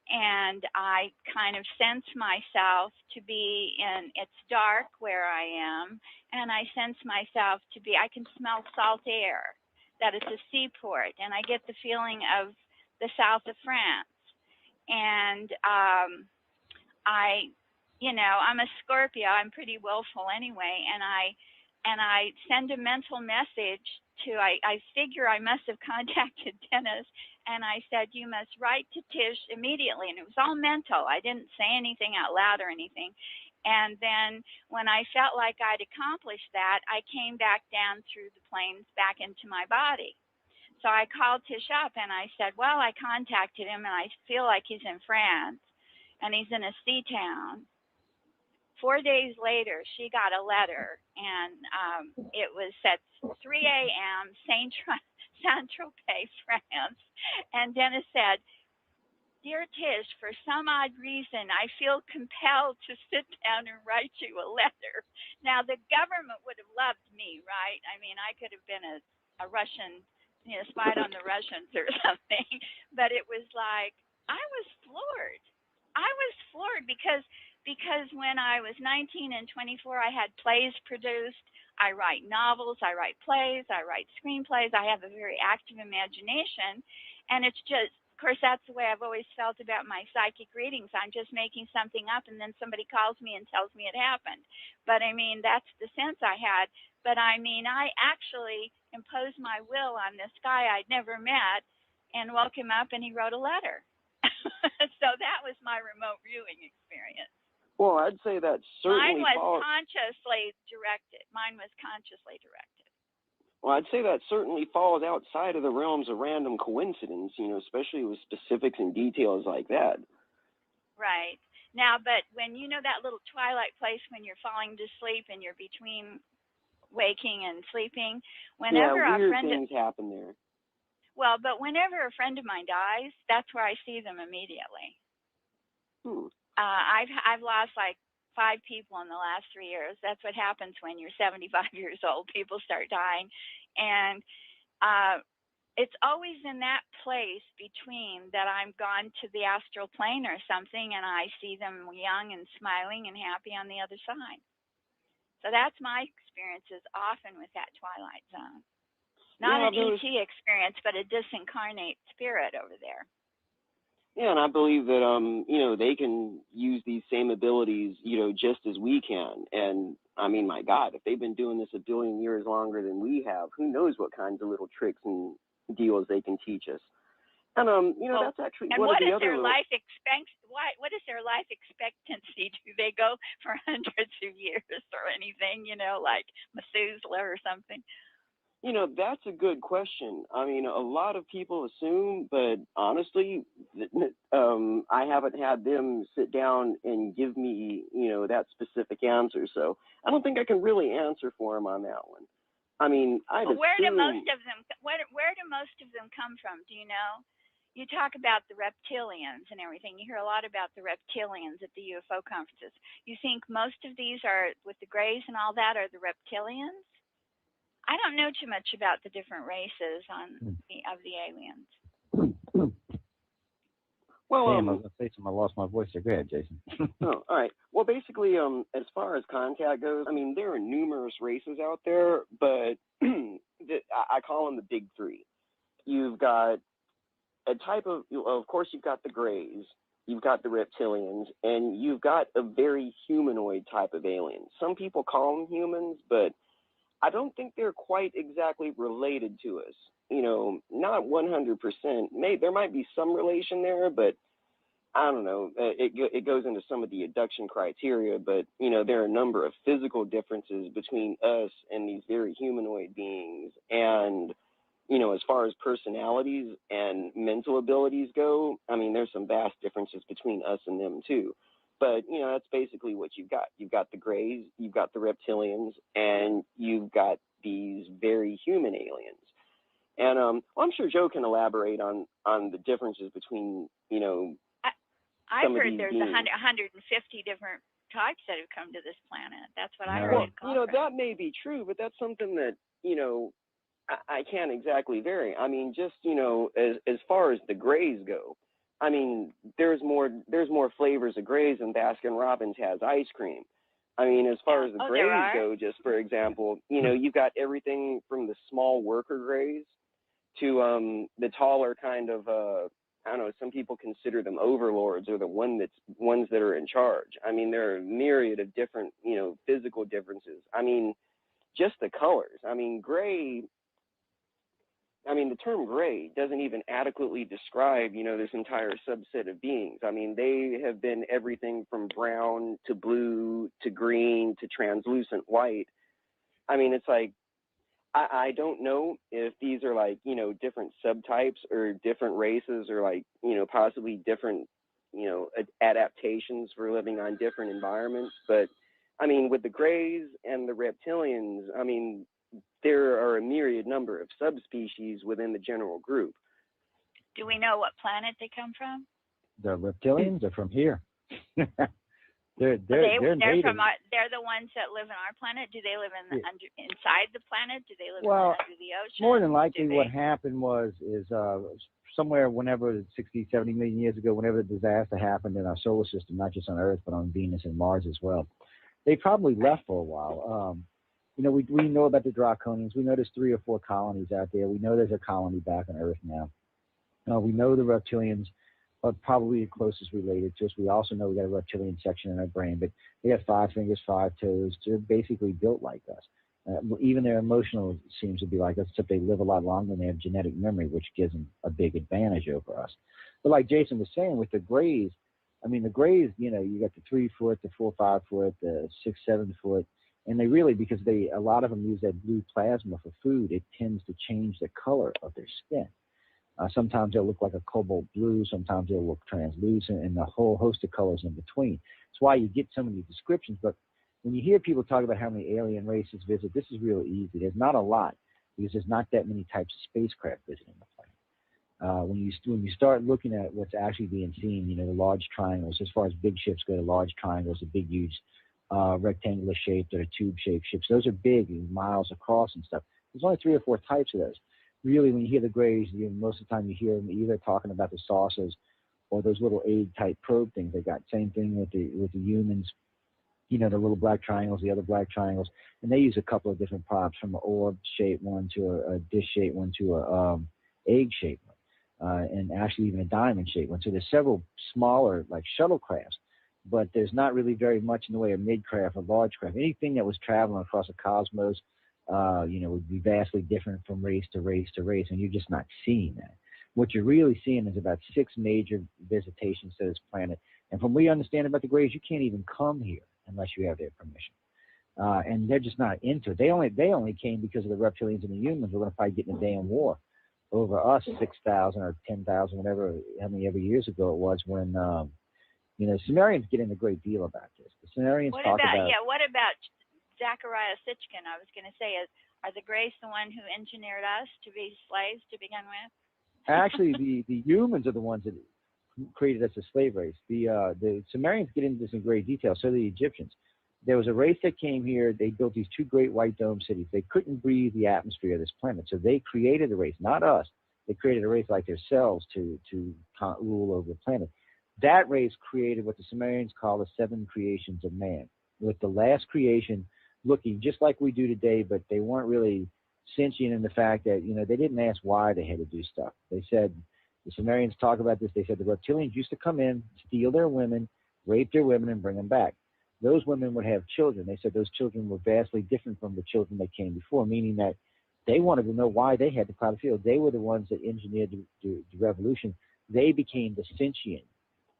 and I kind of sense myself to be it's dark where I am, and I sense myself to be, I can smell salt air, that it's a seaport, and I get the feeling of the south of France. And I'm a Scorpio, I'm pretty willful anyway, and I send a mental message I figure I must have contacted Dennis, and I said, you must write to Tish immediately. And it was all mental. I didn't say anything out loud or anything. And then when I felt like I'd accomplished that, I came back down through the planes back into my body. So I called Tish up and I said, well, I contacted him and I feel like he's in France and he's in a sea town. 4 days later, she got a letter, and it was at 3 a.m., Saint-Tropez, France. And Dennis said, Dear Tish, for some odd reason, I feel compelled to sit down and write you a letter. Now, the government would have loved me, right? I mean, I could have been a Russian, spied on the Russians or something. But it was like, I was floored. I was floored because when I was 19 and 24, I had plays produced. I write novels, I write plays, I write screenplays. I have a very active imagination. And it's just, of course, that's the way I've always felt about my psychic readings. I'm just making something up and then somebody calls me and tells me it happened. But I mean, that's the sense I had. But I mean, I actually imposed my will on this guy I'd never met and woke him up and he wrote a letter. So that was my remote viewing experience. Well, I'd say that certainly Mine was consciously directed. Well, I'd say that certainly falls outside of the realms of random coincidence, especially with specifics and details like that. Right. Now, but when that little twilight place when you're falling to sleep and you're between waking and sleeping, whenever weird things happen there. Well, but whenever a friend of mine dies, that's where I see them immediately. I've lost like 5 people in the last 3 years. That's what happens when you're 75 years old. People start dying. And it's always in that place between that I'm gone to the astral plane or something, and I see them young and smiling and happy on the other side. So that's my experiences often with that twilight zone. Not an ET experience, but a disincarnate spirit over there. Yeah, and I believe that, they can use these same abilities, just as we can. And, I mean, my God, if they've been doing this a billion years longer than we have, who knows what kinds of little tricks and deals they can teach us. And, that's actually one of the other... What is their life expectancy? Do they go for hundreds of years or anything, like Methuselah or something? That's a good question. I mean, a lot of people assume, but honestly, I haven't had them sit down and give me, that specific answer. So I don't think I can really answer for them on that one. I mean, where do most of them come from? Do you know? You talk about the reptilians and everything. You hear a lot about the reptilians at the UFO conferences. You think most of these are with the Greys and all that are the reptilians? I don't know too much about the different races of the aliens. Well, I was going to say something. I lost my voice there. Go ahead, Jason. Oh, all right. Well, basically, as far as contact goes, I mean, there are numerous races out there, but I call them the big three. You've got a type of course, you've got the Greys, you've got the reptilians, and you've got a very humanoid type of alien. Some people call them humans, but I don't think they're quite exactly related to us. Not 100%. There might be some relation there, but I don't know. It goes into some of the abduction criteria, but, there are a number of physical differences between us and these very humanoid beings. And, as far as personalities and mental abilities go, I mean, there's some vast differences between us and them, too. But, that's basically what you've got. You've got the Greys, you've got the reptilians, and you've got these very human aliens. And I'm sure Joe can elaborate on the differences between, I've heard there's 150 different types that have come to this planet. That's what I heard. Well, that may be true, but that's something that, I can't exactly vary. I mean, just, as far as the Greys go, I mean, there's more flavors of Greys than Baskin Robbins has ice cream. I mean, as far as the Greys go, just for example, you've got everything from the small worker Greys to the taller kind of, I don't know, some people consider them overlords or the ones that are in charge. I mean, there are a myriad of different, physical differences. I mean, just the colors. I mean, gray. I mean, the term gray doesn't even adequately describe, this entire subset of beings. I mean, they have been everything from brown to blue to green to translucent white. I mean, it's like, I don't know if these are like, you know, different subtypes or different races or like, you know, possibly different, you know, adaptations for living on different environments. But I mean, with the Greys and the reptilians, I mean, there are a myriad number of subspecies within the general group. Do we know what planet they come from? The reptilians are from here. They're They're native. from they're the ones that live on our planet. Do they live inside the planet? Do they live under the ocean? More than likely, what happened is somewhere whenever 60, 70 million years ago, whenever the disaster happened in our solar system, not just on Earth but on Venus and Mars as well, they probably left for a while. You know, we know about the draconians. We know there's 3 or 4 colonies out there. We know there's a colony back on Earth now. We know the reptilians are probably the closest related to us. We also know we got a reptilian section in our brain, but they got 5 fingers, 5 toes. They're basically built like us. Even their emotional seems to be like us, except they live a lot longer and they have genetic memory, which gives them a big advantage over us. But like Jason was saying, with the Greys, I mean, the Greys, you know, you got the 3 foot, the 4, 5 foot, the 6, 7 foot, and they really, because a lot of them use that blue plasma for food, it tends to change the color of their skin. Sometimes they'll look like a cobalt blue, sometimes they'll look translucent, and a whole host of colors in between. That's why you get so many descriptions. But when you hear people talk about how many alien races visit, this is real easy. There's not a lot, because there's not that many types of spacecraft visiting the planet. When you start looking at what's actually being seen, you know, the large triangles, as far as big ships go, the large triangles, the big, huge rectangular shaped or tube-shaped ships, those are big, miles across and stuff. There's only 3 or 4 types of those. Really, when you hear the Greys, most of the time you hear them either talking about the saucers or those little egg-type probe things they got. Same thing with the humans, you know, the little black triangles, the other black triangles, and they use a couple of different props, from an orb-shaped one to a dish-shaped one to a egg-shaped one, and actually even a diamond-shaped one. So there's several smaller, like shuttlecrafts, but there's not really very much in the way of mid-craft or large craft. Anything that was traveling across the cosmos, you know, would be vastly different from race to race to race, and you're just not seeing that. What you're really seeing is about 6 major visitations to this planet, and from what we understand about the Greys, you can't even come here unless you have their permission, and they're just not into it. They only came because of the reptilians and the humans. We're going to probably get in a damn war over us 6,000 or 10,000, whatever, how many ever years ago it was, when you know, Sumerians get in a great deal about this. The Sumerians what talk about what about Zachariah Sitchin? I was going to say, are the Greys the one who engineered us to be slaves to begin with? Actually, the humans are the ones that created us as slave race. The Sumerians get into this in great detail. So do the Egyptians. There was a race that came here. They built these 2 great white dome cities. They couldn't breathe the atmosphere of this planet, so they created a race, not us. They created a race like themselves to rule over the planet. That race created what the Sumerians call the 7 creations of man, with the last creation looking just like we do today, but they weren't really sentient in the fact that, you know, they didn't ask why they had to do stuff. They said, the Sumerians talk about this, they said the reptilians used to come in, steal their women, rape their women, and bring them back. Those women would have children. They said those children were vastly different from the children that came before, meaning that they wanted to know why they had to plow the field. They were the ones that engineered the revolution. They became the sentient.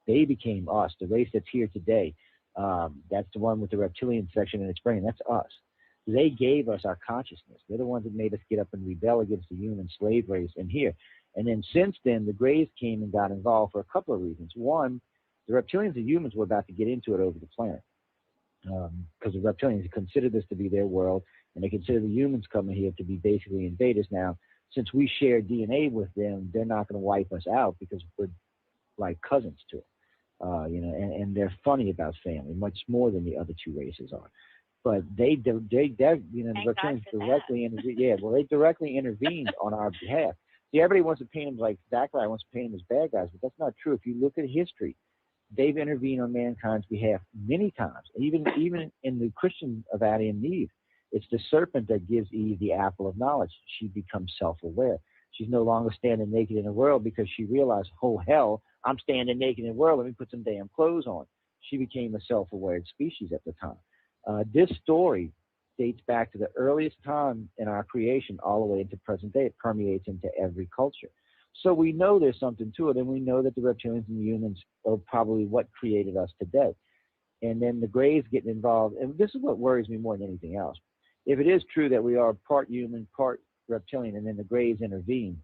They became us, the race that's here today. That's the one with the reptilian section in its brain. That's us. They gave us our consciousness. They're the ones that made us get up and rebel against the human slave race in here. And then since then, the Greys came and got involved for a couple of reasons. One, the reptilians and humans were about to get into it over the planet, because the reptilians consider this to be their world, and they consider the humans coming here to be basically invaders. Now, since we share DNA with them, they're not going to wipe us out because we're like cousins to them. You know, and they're funny about family, much more than the other 2 races are. But they you know, the reptilians directly they directly intervened on our behalf. See, everybody wants to paint them like Zachariah wants to paint them as bad guys, but that's not true. If you look at history, they've intervened on mankind's behalf many times. Even in the Christian of Adam and Eve, it's the serpent that gives Eve the apple of knowledge. She becomes self-aware. She's no longer standing naked in the world because she realized, oh hell, I'm standing naked in the world. Let me put some damn clothes on. She became a self-aware species at the time. This story dates back to the earliest time in our creation all the way into present day. It permeates into every culture. So we know there's something to it, and we know that the reptilians and the humans are probably what created us today. And then the Greys getting involved, and this is what worries me more than anything else. if it is true that we are part human, part reptilian, and then the Greys intervened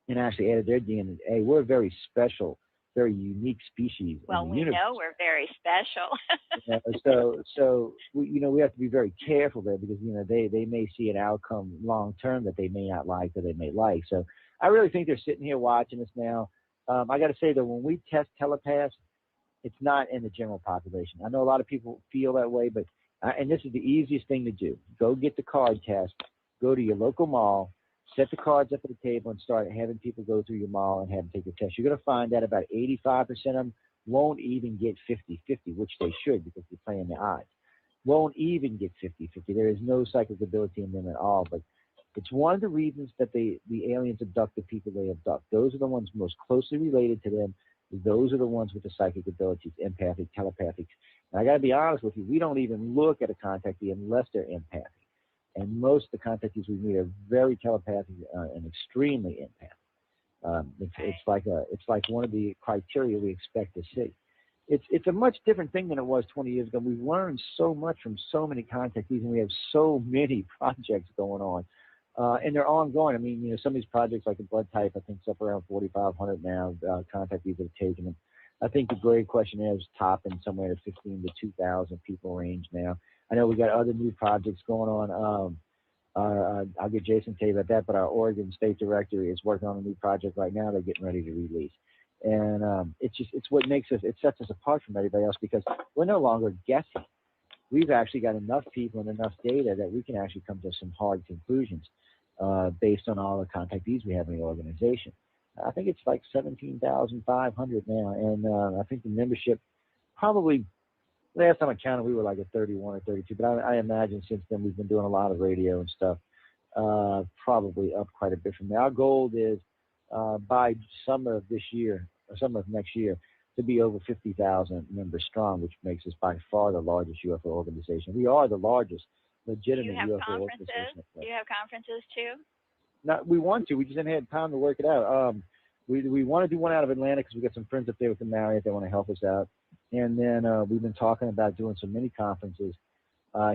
and actually added their DNA, we're a very special, very unique species. Well, we know we're very special. So we have to be very careful there, because they may see an outcome long term that they may not like or they may like. So I really think they're sitting here watching us now. I got to say that when we test telepaths, it's not in the general population. I know a lot of people feel that way, but and this is the easiest thing to do. Go get the card test. Go to your local mall, set the cards up at the table, and start having people go through your mall and have them take the test. You're going to find that about 85% of them won't even get 50-50, which they should, because they're playing the odds. Won't even get 50-50. There is no psychic ability in them at all. But it's one of the reasons that the aliens abduct the people they abduct. Those are the ones most closely related to them. Those are the ones with the psychic abilities, empathic, telepathic. And I got to be honest with you, we don't even look at a contactee unless they're empathic. And most of the contactees we meet are very telepathic and extremely empathic. It's like one of the criteria we expect to see. It's a much different thing than it was 20 years ago. We've learned so much from so many contactees, and we have so many projects going on. And they're ongoing. I mean, some of these projects, like the blood type, I think it's up around 4,500 now, contactees that have taken them. I think the Gray questionnaire is topping somewhere in the 15 to 2,000 people range now. I know we got other new projects going on. I'll get Jason to tell you about that, but our Oregon State Director is working on a new project right now they're getting ready to release. And it's what makes us, it sets us apart from everybody else, because we're no longer guessing. We've actually got enough people and enough data that we can actually come to some hard conclusions based on all the contactees we have in the organization. I think it's like 17,500 now, and I think the membership probably, last time I counted, we were like at 31 or 32, but I imagine since then we've been doing a lot of radio and stuff, probably up quite a bit from there. Our goal is by summer of this year, or summer of next year, to be over 50,000 members strong, which makes us by far the largest UFO organization. We are the largest legitimate UFO organization. Do you have conferences too? No, we want to. We just haven't had time to work it out. We want to do one out of Atlanta because we got some friends up there with the Marriott that want to help us out. And then we've been talking about doing some mini conferences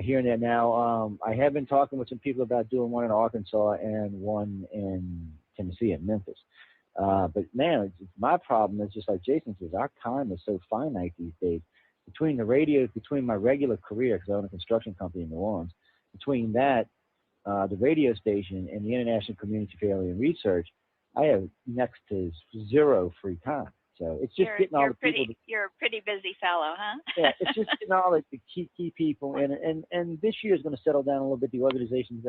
here and there. Now, I have been talking with some people about doing one in Arkansas and one in Tennessee at Memphis. But man, my problem is just like Jason says, our time is so finite these days. Between the radios, between my regular career, because I own a construction company in New Orleans, between that, the radio station, and the International Community for Alien Research, I have next to zero free time. So it's just getting all the people. You're a pretty busy fellow, huh? Yeah, it's just getting all the key people. And this year is going to settle down a little bit. The organization's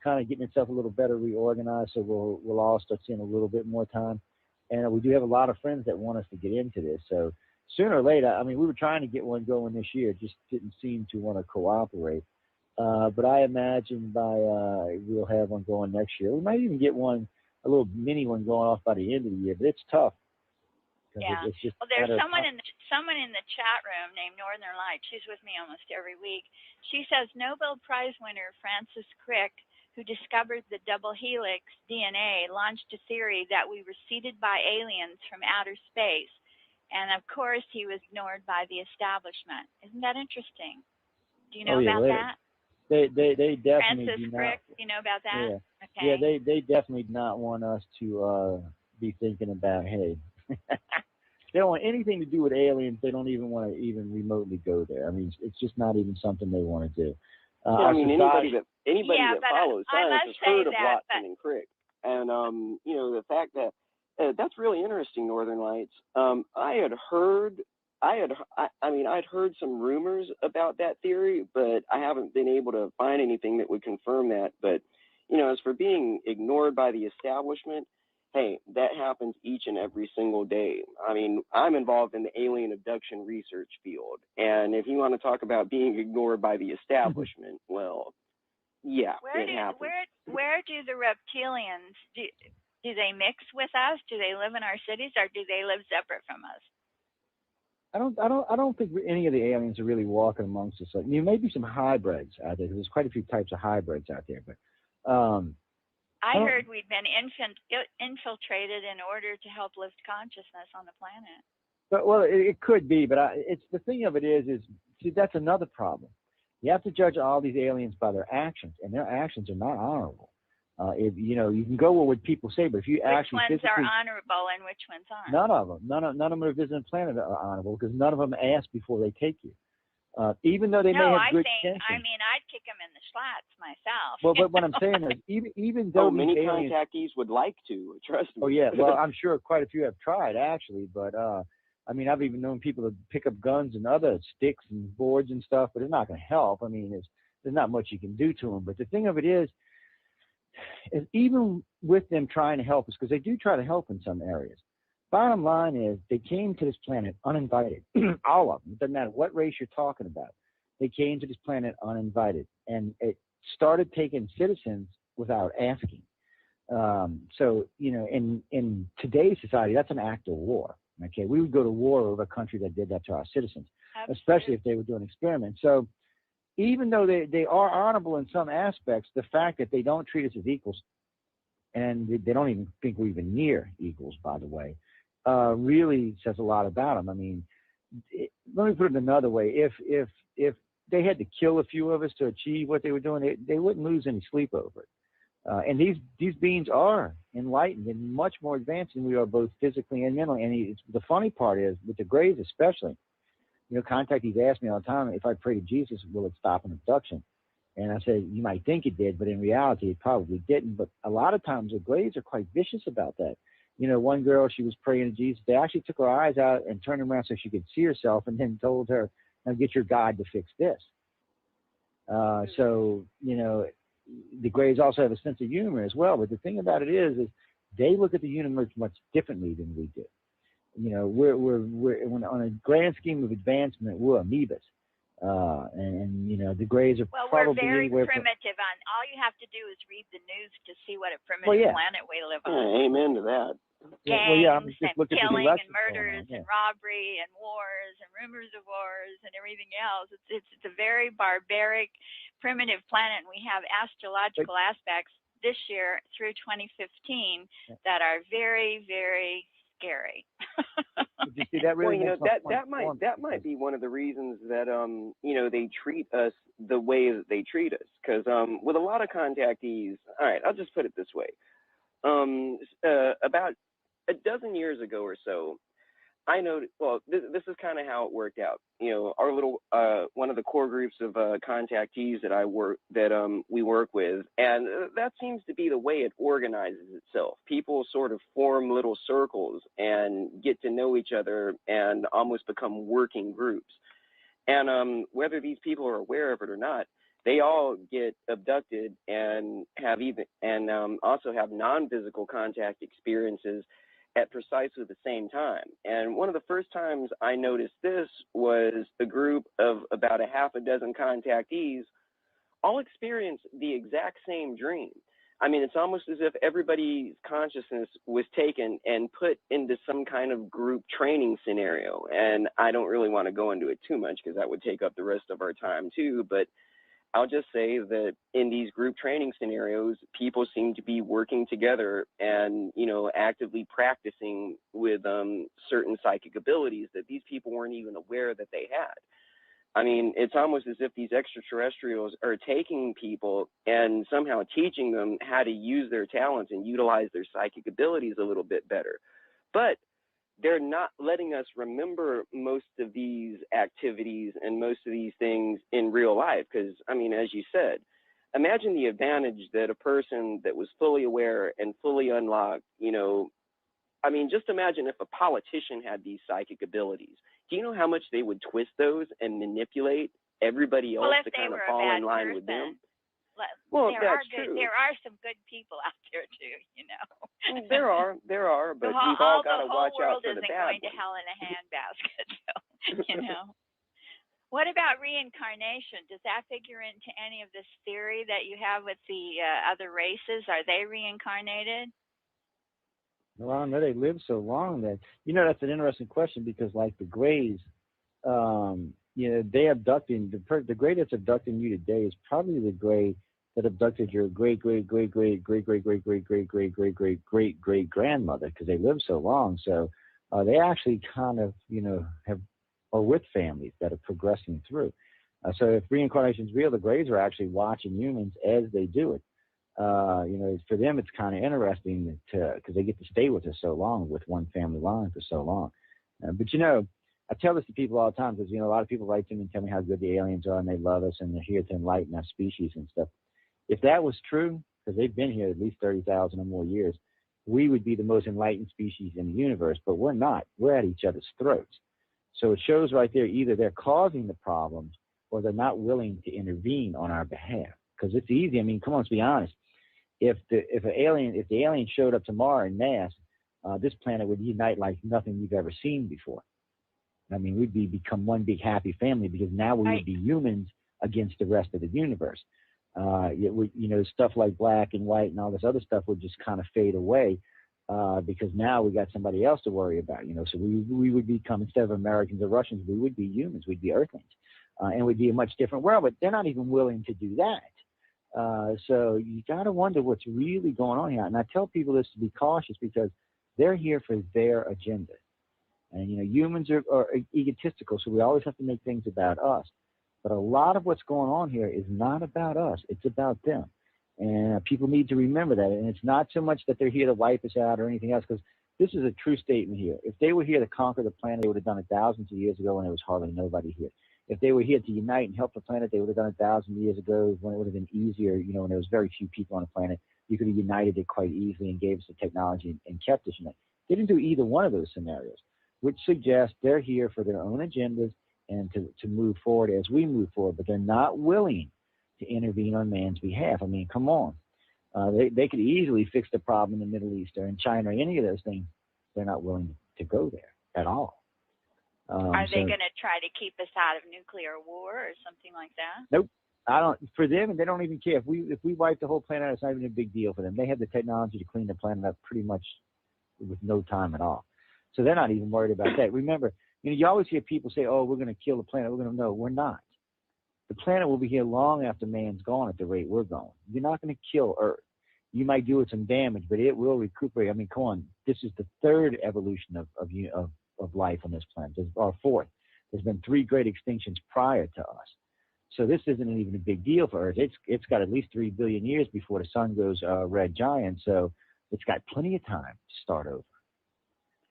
kind of getting itself a little better reorganized, so we'll all start seeing a little bit more time. And we do have a lot of friends that want us to get into this. So sooner or later, I mean, we were trying to get one going this year, just didn't seem to want to cooperate. But I imagine we'll have one going next year. We might even get one, a little mini one going off by the end of the year, but it's tough. Yeah. Well, there's someone in the chat room named Northern Light. She's with me almost every week. She says Nobel Prize winner Francis Crick, who discovered the double helix DNA, launched a theory that we were seeded by aliens from outer space. And of course, he was ignored by the establishment. Isn't that interesting? Do you know about that? They definitely Francis do Crick, not. you know about that? Yeah. Okay. Yeah, they definitely do not want us to be thinking about, hey, they don't want anything to do with aliens. They don't even want to even remotely go there. I mean, it's just not even something they want to do. I mean, anybody that follows science has heard of Watson and Crick, and the fact that that's really interesting. Northern Lights. I'd heard some rumors about that theory, but I haven't been able to find anything that would confirm that. But as for being ignored by the establishment, hey, that happens each and every single day. I mean, I'm involved in the alien abduction research field, and if you want to talk about being ignored by the establishment, well, yeah, it happens. Where do the reptilians do they mix with us? Do they live in our cities, or do they live separate from us? I don't think any of the aliens are really walking amongst us. I mean, maybe some hybrids out there. There's quite a few types of hybrids out there, but I heard we'd been infiltrated in order to help lift consciousness on the planet. But well, it could be, but it's the thing of it is see, that's another problem. You have to judge all these aliens by their actions, and their actions are not honorable. If you know, you can go with what people say, but if you Which actually ones are honorable and which ones aren't? none of them, none of them are visiting the planet are honorable because none of them ask before they take you. Even though they may have good intentions. I mean, I'd kick them in the slats myself. Well, but what I'm saying is, even though many aliens, contactees would like to, trust me. Oh yeah, well, I'm sure quite a few have tried actually, but I mean, I've even known people to pick up guns and other sticks and boards and stuff, but it's not going to help. I mean, there's not much you can do to them. But the thing of it is even with them trying to help us, because they do try to help in some areas. Bottom line is they came to this planet uninvited. All of them. It doesn't matter what race you're talking about. They came to this planet uninvited, and it started taking citizens without asking. So, you know, in today's society, that's an act of war. Okay, we would go to war over a country that did that to our citizens, especially if they were doing experiments. So even though they are honorable in some aspects, the fact that they don't treat us as equals, and they don't even think we're even near equals, by the way, really says a lot about them. I mean, let me put it another way. If they had to kill a few of us to achieve what they were doing, they wouldn't lose any sleep over it. And these beings are enlightened and much more advanced than we are, both physically and mentally. And the funny part is, with the Greys especially, you know, contactees ask me all the time, if I pray to Jesus, will it stop an abduction? And I said, you might think it did, but in reality, it probably didn't. But a lot of times the Greys are quite vicious about that. You know, one girl, she was praying to Jesus. They actually took her eyes out and turned them around so she could see herself, and then told her, now get your God to fix this. So, you know, the Greys also have a sense of humor as well. But the thing about it is they look at the universe much differently than we do. You know, we're on a grand scheme of advancement, we're amoebas. And you know, the Greys are probably we're very primitive. All you have to do is read the news to see what a primitive planet we live on. Yeah, amen to that. Gangs I'm just and looking killing at the and murders and robbery and wars and rumors of wars and everything else. It's a very barbaric, primitive planet. And we have astrological aspects this year through 2015 that are very, very scary. Did you see that? Really, well, you know, that might be one of the reasons that you know, they treat us the way that they treat us. Because with a lot of contactees, all right, I'll just put it this way. About a dozen years ago or so, I noticed. Well, this is kind of how it worked out. You know, our little one of the core groups of contactees that we work with, and that seems to be the way it organizes itself. People sort of form little circles and get to know each other and almost become working groups. And whether these people are aware of it or not, they all get abducted and also have non-physical contact experiences at precisely the same time. And one of the first times I noticed this was a group of about a half a dozen contactees all experienced the exact same dream. I mean, it's almost as if everybody's consciousness was taken and put into some kind of group training scenario. And I don't really want to go into it too much because that would take up the rest of our time too, but I'll just say that in these group training scenarios, people seem to be working together and, you know, actively practicing with certain psychic abilities that these people weren't even aware that they had. I mean, it's almost as if these extraterrestrials are taking people and somehow teaching them how to use their talents and utilize their psychic abilities a little bit better. But they're not letting us remember most of these activities and most of these things in real life. Because, I mean, as you said, imagine the advantage that a person that was fully aware and fully unlocked, you know, I mean, just imagine if a politician had these psychic abilities. Do you know how much they would twist those and manipulate everybody else to kind of fall in line with them? Well, that's true. There are some good people out there too, you know. There are, but we've all got to watch out for the bad ones. The whole world isn't going to hell in a handbasket, so, you know. What about reincarnation? Does that figure into any of this theory that you have with the other races? Are they reincarnated? Well, I know they live so long that, you know, that's an interesting question because, like the Greys, you know, they abducting the Grey that's abducting you today is probably the Grey that abducted your great grandmother because they live so long. So they actually kind of, you know, are with families that are progressing through. So if reincarnation is real, the graves are actually watching humans as they do it. For them, it's kind of interesting because they get to stay with us so long, with one family line for so long. But I tell this to people all the time because, a lot of people write to me and tell me how good the aliens are and they love us and they're here to enlighten our species and stuff. If that was true, because they've been here at least 30,000 or more years, we would be the most enlightened species in the universe, but we're not. We're at each other's throats. So it shows right there, either they're causing the problems or they're not willing to intervene on our behalf. Because it's easy. I mean, come on, let's be honest. If the alien showed up tomorrow in mass, this planet would unite like nothing we've ever seen before. I mean, we'd become one big happy family because now we would be humans against the rest of the universe. Stuff like black and white and all this other stuff would just kind of fade away because now we got somebody else to worry about. So we would become, instead of Americans or Russians, we would be humans. We'd be Earthlings, and we'd be a much different world. But they're not even willing to do that. So you got to wonder what's really going on here. And I tell people this to be cautious because they're here for their agenda. And, humans are egotistical, so we always have to make things about us. But a lot of what's going on here is not about us. It's about them. And people need to remember that. And it's not so much that they're here to wipe us out or anything else, because this is a true statement here. If they were here to conquer the planet, they would have done it thousands of years ago when there was hardly nobody here. If they were here to unite and help the planet, they would have done it 1,000 years ago when it would have been easier, when there was very few people on the planet. You could have united it quite easily and gave us the technology and kept us united. They didn't do either one of those scenarios, which suggests they're here for their own agendas and to move forward as we move forward, but they're not willing to intervene on man's behalf. I mean, come on. They could easily fix the problem in the Middle East or in China or any of those things. They're not willing to go there at all. Are they going to try to keep us out of nuclear war or something like that? Nope. I don't. For them, they don't even care. If we wipe the whole planet out, it's not even a big deal for them. They have the technology to clean the planet up pretty much with no time at all. So they're not even worried about that. Remember, you always hear people say, "Oh, we're going to kill the planet." No, we're not. The planet will be here long after man's gone at the rate we're going. You're not going to kill Earth. You might do it some damage, but it will recuperate. I mean, come on. This is the third evolution of life on this planet, or fourth. There's been 3 great extinctions prior to us. So this isn't even a big deal for Earth. It's got at least 3 billion years before the sun goes red giant. So it's got plenty of time to start over.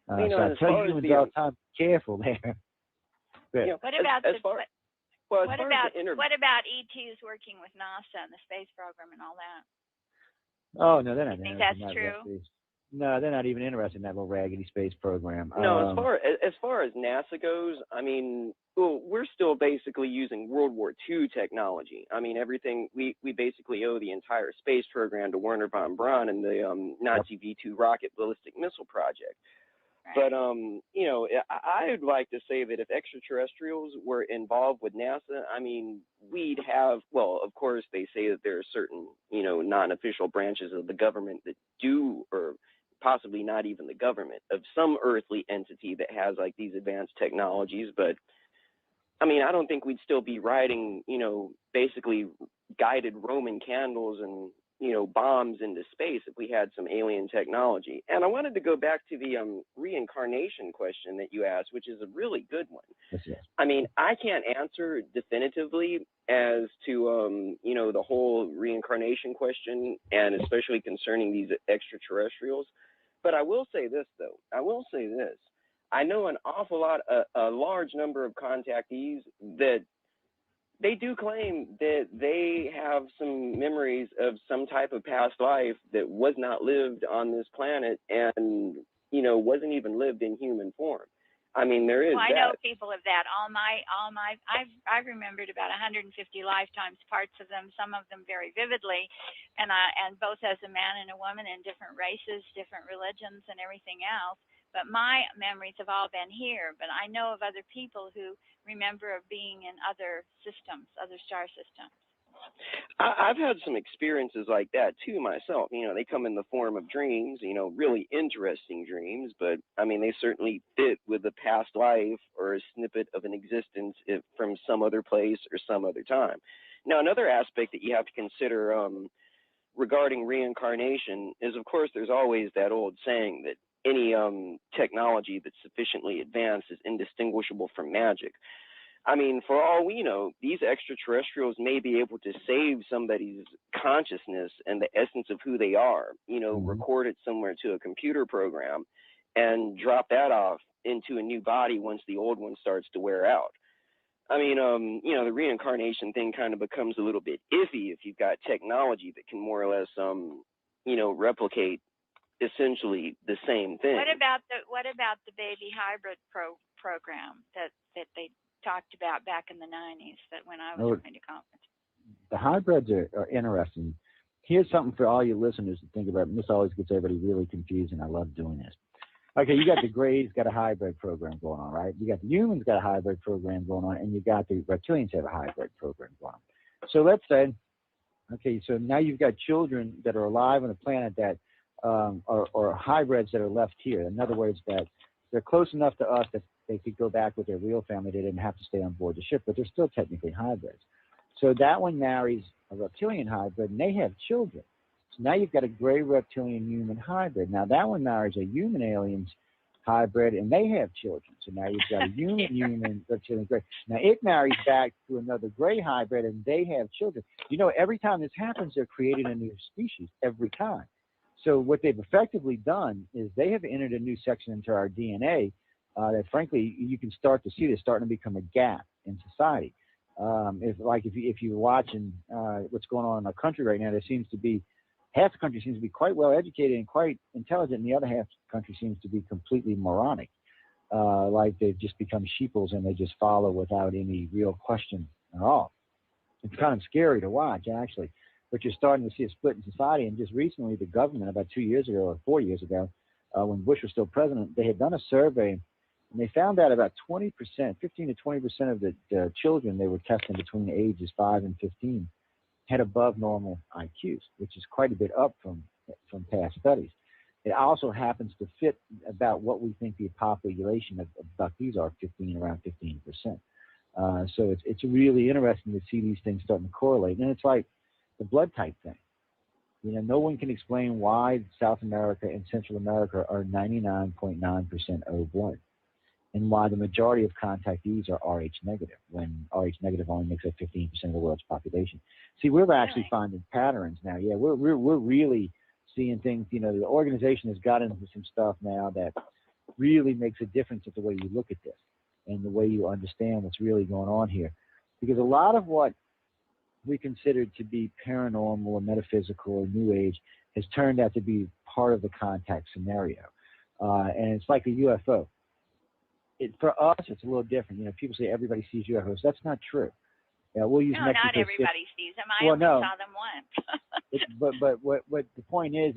So I tell you all the time, careful there. What about what about ETs working with NASA and the space program and all that? Oh no, they're not. You think that's true? No, they're not even interested in that little raggedy space program. No, as far as NASA goes, I mean, we're still basically using World War II technology. I mean, everything we basically owe the entire space program to Werner von Braun and the Nazi V2 rocket ballistic missile project. Right. But I'd like to say that if extraterrestrials were involved with NASA, I mean, we'd have. Well, of course, they say that there are certain non-official branches of the government that do, or possibly not even the government, of some earthly entity that has like these advanced technologies. But I mean, I don't think we'd still be riding, basically guided Roman candles and bombs into space if we had some alien technology. And I wanted to go back to the reincarnation question that you asked, which is a really good one. Yes. I mean, I can't answer definitively as to the whole reincarnation question, and especially concerning these extraterrestrials. But I will say this, though. I know an awful lot, a large number of contactees that they do claim that they have some memories of some type of past life that was not lived on this planet and, wasn't even lived in human form. I mean, there is I know people of that. I've remembered about 150 lifetimes, parts of them, some of them very vividly, and both as a man and a woman in different races, different religions, and everything else. But my memories have all been here. But I know of other people who remember of being in other systems, other star systems. I've had some experiences like that too myself. They come in the form of dreams, really interesting dreams, but I mean, they certainly fit with a past life or a snippet of an existence from some other place or some other time. Now, another aspect that you have to consider regarding reincarnation is, of course, there's always that old saying that any technology that's sufficiently advanced is indistinguishable from magic. I mean, for all we know, these extraterrestrials may be able to save somebody's consciousness and the essence of who they are, record it somewhere to a computer program and drop that off into a new body once the old one starts to wear out. I mean, the reincarnation thing kind of becomes a little bit iffy if you've got technology that can more or less, replicate essentially the same thing. What about the baby hybrid program that they talked about back in the 90s, that when I was going to conference? The hybrids are interesting. Here's something for all your listeners to think about, and this always gets everybody really confused, and I love doing this. Okay, you got the Greys got a hybrid program going on, right? You got the humans got a hybrid program going on, and you got the reptilians have a hybrid program going on. So let's say, okay, so now you've got children that are alive on a planet that are hybrids that are left here. In other words, that they're close enough to us that they could go back with their real family. They didn't have to stay on board the ship, but they're still technically hybrids. So that one marries a reptilian hybrid, and they have children. So now you've got a gray reptilian human hybrid. Now that one marries a human aliens hybrid, and they have children. So now you've got a human reptilian gray. Now it marries back to another gray hybrid, and they have children. Every time this happens, they're creating a new species every time. So what they've effectively done is they have entered a new section into our DNA that, frankly, you can start to see there's starting to become a gap in society. If you're watching what's going on in our country right now, there seems to be half the country seems to be quite well educated and quite intelligent, and the other half of the country seems to be completely moronic. Like they've just become sheeples and they just follow without any real question at all. It's kind of scary to watch, actually. But you're starting to see a split in society. And just recently, the government, about 2 years ago or 4 years ago, when Bush was still president, they had done a survey, and they found out about 20%, 15 to 20% of the children they were testing between the ages 5 and 15 had above normal IQs, which is quite a bit up from past studies. It also happens to fit about what we think the population of abductees are, around 15%. So it's really interesting to see these things starting to correlate. And it's like the blood type thing. No one can explain why South America and Central America are 99.9% O blood, and why the majority of contactees are Rh negative, when Rh negative only makes up 15% of the world's population. See, we're actually finding patterns now. Yeah, we're really seeing things. The organization has got into some stuff now that really makes a difference at the way you look at this and the way you understand what's really going on here. Because a lot of what we considered to be paranormal or metaphysical or new age has turned out to be part of the contact scenario. And it's like a UFO. For us, it's a little different. People say everybody sees UFOs. That's not true. We'll use Mexico not everybody sees them. I only saw them once. but what the point is,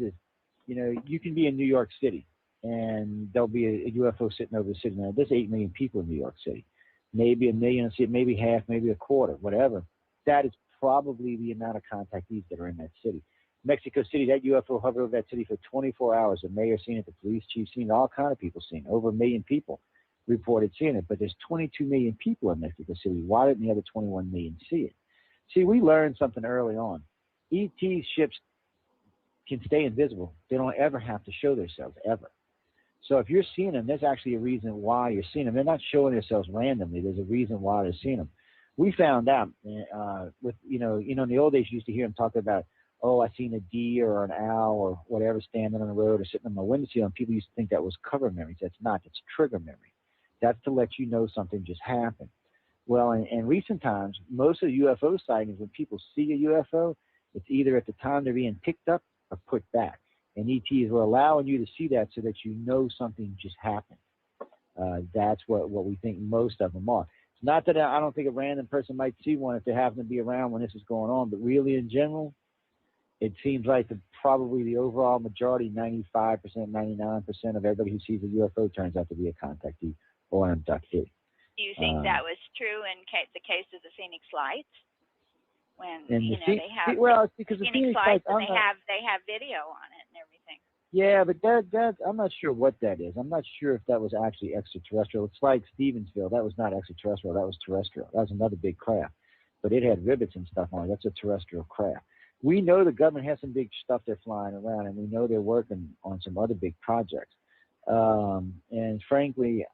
you can be in New York City, and there'll be a UFO sitting over the city. Now, there's 8 million people in New York City. Maybe a million, maybe half, maybe a quarter, whatever. That is probably the amount of contactees that are in that city. Mexico City, that UFO hovered over that city for 24 hours. The mayor seen it, the police chief seen it, all kind of people seen it. Over 1 million people reported seeing it, but there's 22 million people in Mexico City. Why didn't the other 21 million see it? See, we learned something early on. ET ships can stay invisible. They don't ever have to show themselves, ever. So if you're seeing them, there's actually a reason why you're seeing them. They're not showing themselves randomly. There's a reason why they're seeing them. We found out with, in the old days, you used to hear them talk about, oh, I seen a deer or an owl or whatever standing on the road or sitting on my windowsill, and people used to think that was cover memories. That's not. It's trigger memory. That's to let you know something just happened. Well, in recent times, most of the UFO sightings, when people see a UFO, it's either at the time they're being picked up or put back. And ETs were allowing you to see that so that you know something just happened. That's what we think most of them are. It's not that I don't think a random person might see one if they happen to be around when this is going on, but really in general, it seems like probably the overall majority, 95%, 99% of everybody who sees a UFO turns out to be a contactee or an abductee. Do you think that was true in the case of the Phoenix Lights? When they have it's because the Phoenix Lights and they have video on it and everything. Yeah, but that I'm not sure what that is. I'm not sure if that was actually extraterrestrial. It's like Stevensville. That was not extraterrestrial. That was terrestrial. That was another big craft, but it had rivets and stuff on it. That's a terrestrial craft. We know the government has some big stuff they're flying around, and we know they're working on some other big projects. And frankly,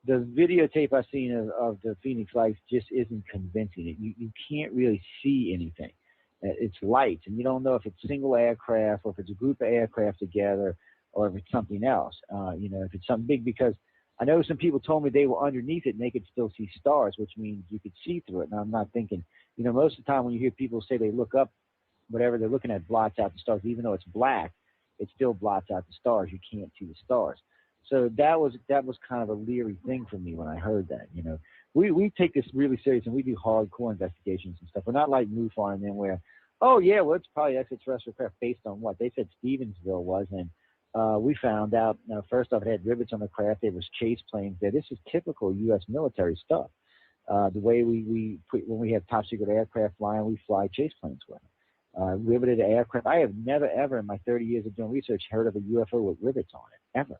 the videotape I've seen of the Phoenix Lights just isn't convincing. You can't really see anything. It's lights, and you don't know if it's single aircraft or if it's a group of aircraft together or if it's something else. If it's something big, because I know some people told me they were underneath it and they could still see stars, which means you could see through it. Now, I'm not thinking, most of the time when you hear people say they look up, whatever they're looking at blots out the stars, even though it's black, it still blots out the stars. You can't see the stars. So that was kind of a leery thing for me when I heard that. We take this really serious, and we do hardcore investigations and stuff. We're not like MUFON and then where, oh yeah, well, it's probably extraterrestrial craft based on what they said Stevensville was, and we found out. First off, it had rivets on the craft. There was chase planes there. This is typical U.S. military stuff. The way when we have top secret aircraft flying, we fly chase planes with them. Riveted aircraft. I have never ever in my 30 years of doing research heard of a UFO with rivets on it ever.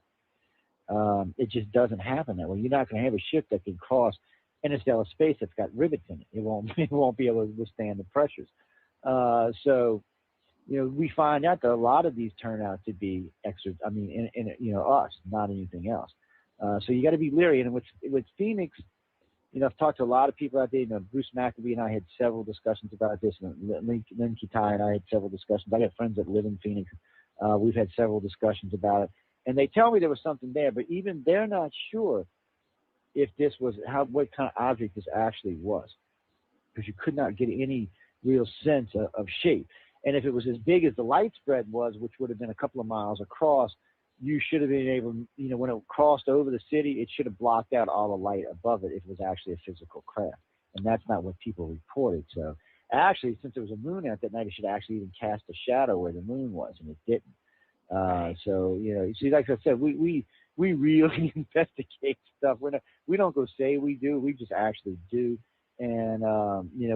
It just doesn't happen that way. You're not going to have a ship that can cross interstellar space that's got rivets in it. It won't be able to withstand the pressures. We find out that a lot of these turn out to be extra. I mean, us, not anything else. So you got to be leery. And with Phoenix, I've talked to a lot of people out there. Bruce McAbee and I had several discussions about this. And Lynn Kitai and I had several discussions. I got friends that live in Phoenix. We've had several discussions about it. And they tell me there was something there, but even they're not sure if this was what kind of object this actually was, because you could not get any real sense of shape. And if it was as big as the light spread was, which would have been a couple of miles across, you should have been able, when it crossed over the city, it should have blocked out all the light above it if it was actually a physical craft. And that's not what people reported. So actually, since there was a moon out that night, it should actually even cast a shadow where the moon was, and it didn't. So see, like I said, we really investigate stuff. We don't go say we do. We just actually do. And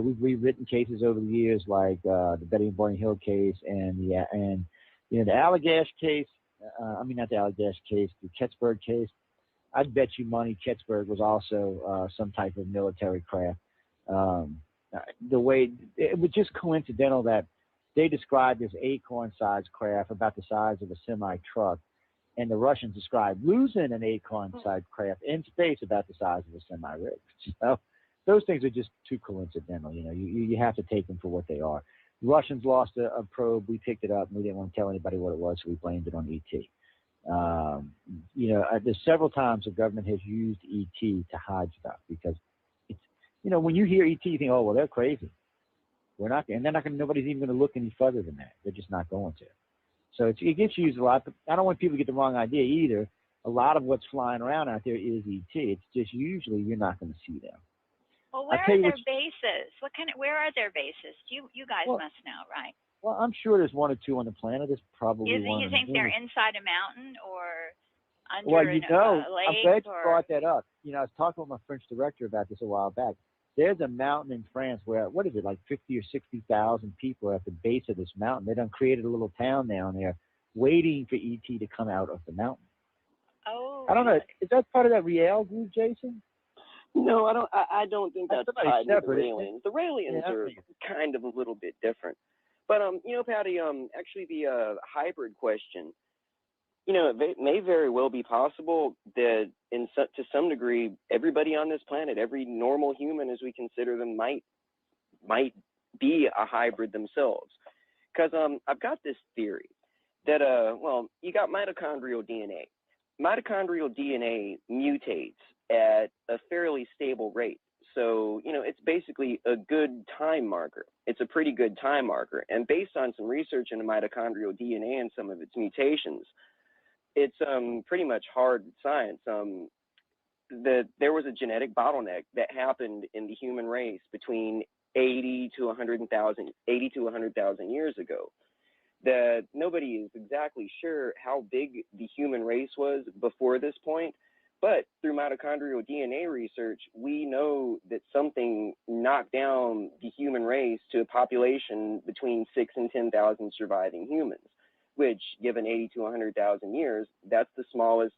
we've rewritten cases over the years, like the Betty and Barney Hill case, and the Allagash case. Not the Allagash case, the Kecksburg case. I'd bet you money Kecksburg was also some type of military craft. The way it was just coincidental that they described this acorn-sized craft about the size of a semi-truck, and the Russians described losing an acorn-sized craft in space about the size of a semi-rig. So those things are just too coincidental. You have to take them for what they are. The Russians lost a probe. We picked it up, and we didn't want to tell anybody what it was, so we blamed it on ET. There's several times the government has used ET to hide stuff, because it's, when you hear ET, you think, oh, well, they're crazy. We're not, and they're not going. Nobody's even going to look any further than that. They're just not going to. So it gets used a lot. But I don't want people to get the wrong idea either. A lot of what's flying around out there is ET. It's just usually you're not going to see them. Well, where are their bases? Where are their bases? You guys must know, right? Well, I'm sure there's one or two on the planet. There's probably one. You think they're inside a mountain or under a lake? I'm glad you brought that up. I was talking with my French director about this a while back. There's a mountain in France where, what is it, like 50 or 60,000 people are at the base of this mountain. They done created a little town down there waiting for ET to come out of the mountain. Oh, I don't know. Is that part of that Riel group, Jason? No, I don't think that's tied to the Raelians. The Raelians are kind of a little bit different. But, Patty, actually the hybrid question, it may very well be possible that to some degree, everybody on this planet, every normal human as we consider them, might be a hybrid themselves. Because I've got this theory that, you got mitochondrial DNA. Mitochondrial DNA mutates at a fairly stable rate. So, it's basically a good time marker. It's a pretty good time marker. And based on some research into mitochondrial DNA and some of its mutations, it's pretty much hard science. There was a genetic bottleneck that happened in the human race between 80 to 100,000 years ago. That nobody is exactly sure how big the human race was before this point, but through mitochondrial DNA research, we know that something knocked down the human race to a population between 6 and 10,000 surviving humans, which, given 80 to 100,000 years, that's the smallest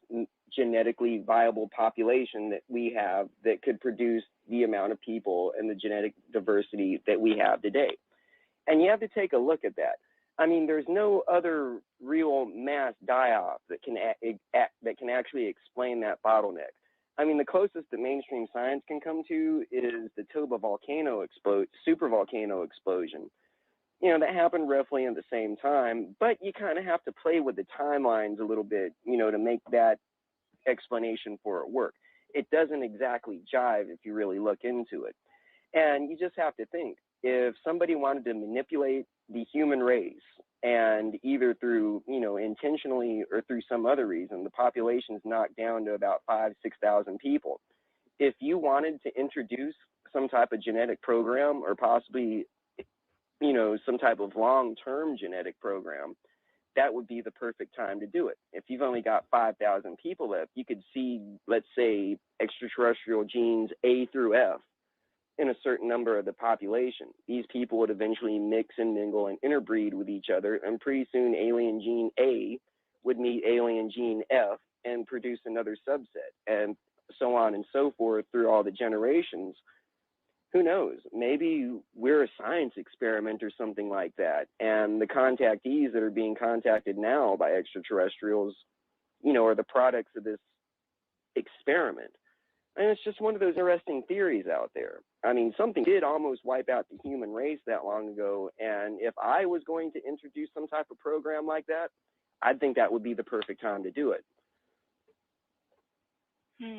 genetically viable population that we have that could produce the amount of people and the genetic diversity that we have today. And you have to take a look at that. I mean, there's no other real mass die-off that can actually explain that bottleneck. I mean, the closest that mainstream science can come to is the Toba supervolcano explosion. You know, that happened roughly at the same time, but you kind of have to play with the timelines a little bit, you know, to make that explanation for it work. It doesn't exactly jive if you really look into it. And you just have to think, if somebody wanted to manipulate the human race, and either through, you know, intentionally or through some other reason, the population's knocked down to about 5,000-6,000 people. If you wanted to introduce some type of genetic program, or possibly, you know, some type of long-term genetic program, that would be the perfect time to do it. If you've only got 5,000 people left, you could see, let's say, extraterrestrial genes A through F in a certain number of the population. These people would eventually mix and mingle and interbreed with each other, and pretty soon alien gene A would meet alien gene F and produce another subset, and so on and so forth through all the generations. Who knows? Maybe we're a science experiment or something like that, and the contactees that are being contacted now by extraterrestrials, you know, are the products of this experiment. And it's just one of those interesting theories out there. I mean, something did almost wipe out the human race that long ago, and if I was going to introduce some type of program like that, I'd think that would be the perfect time to do it.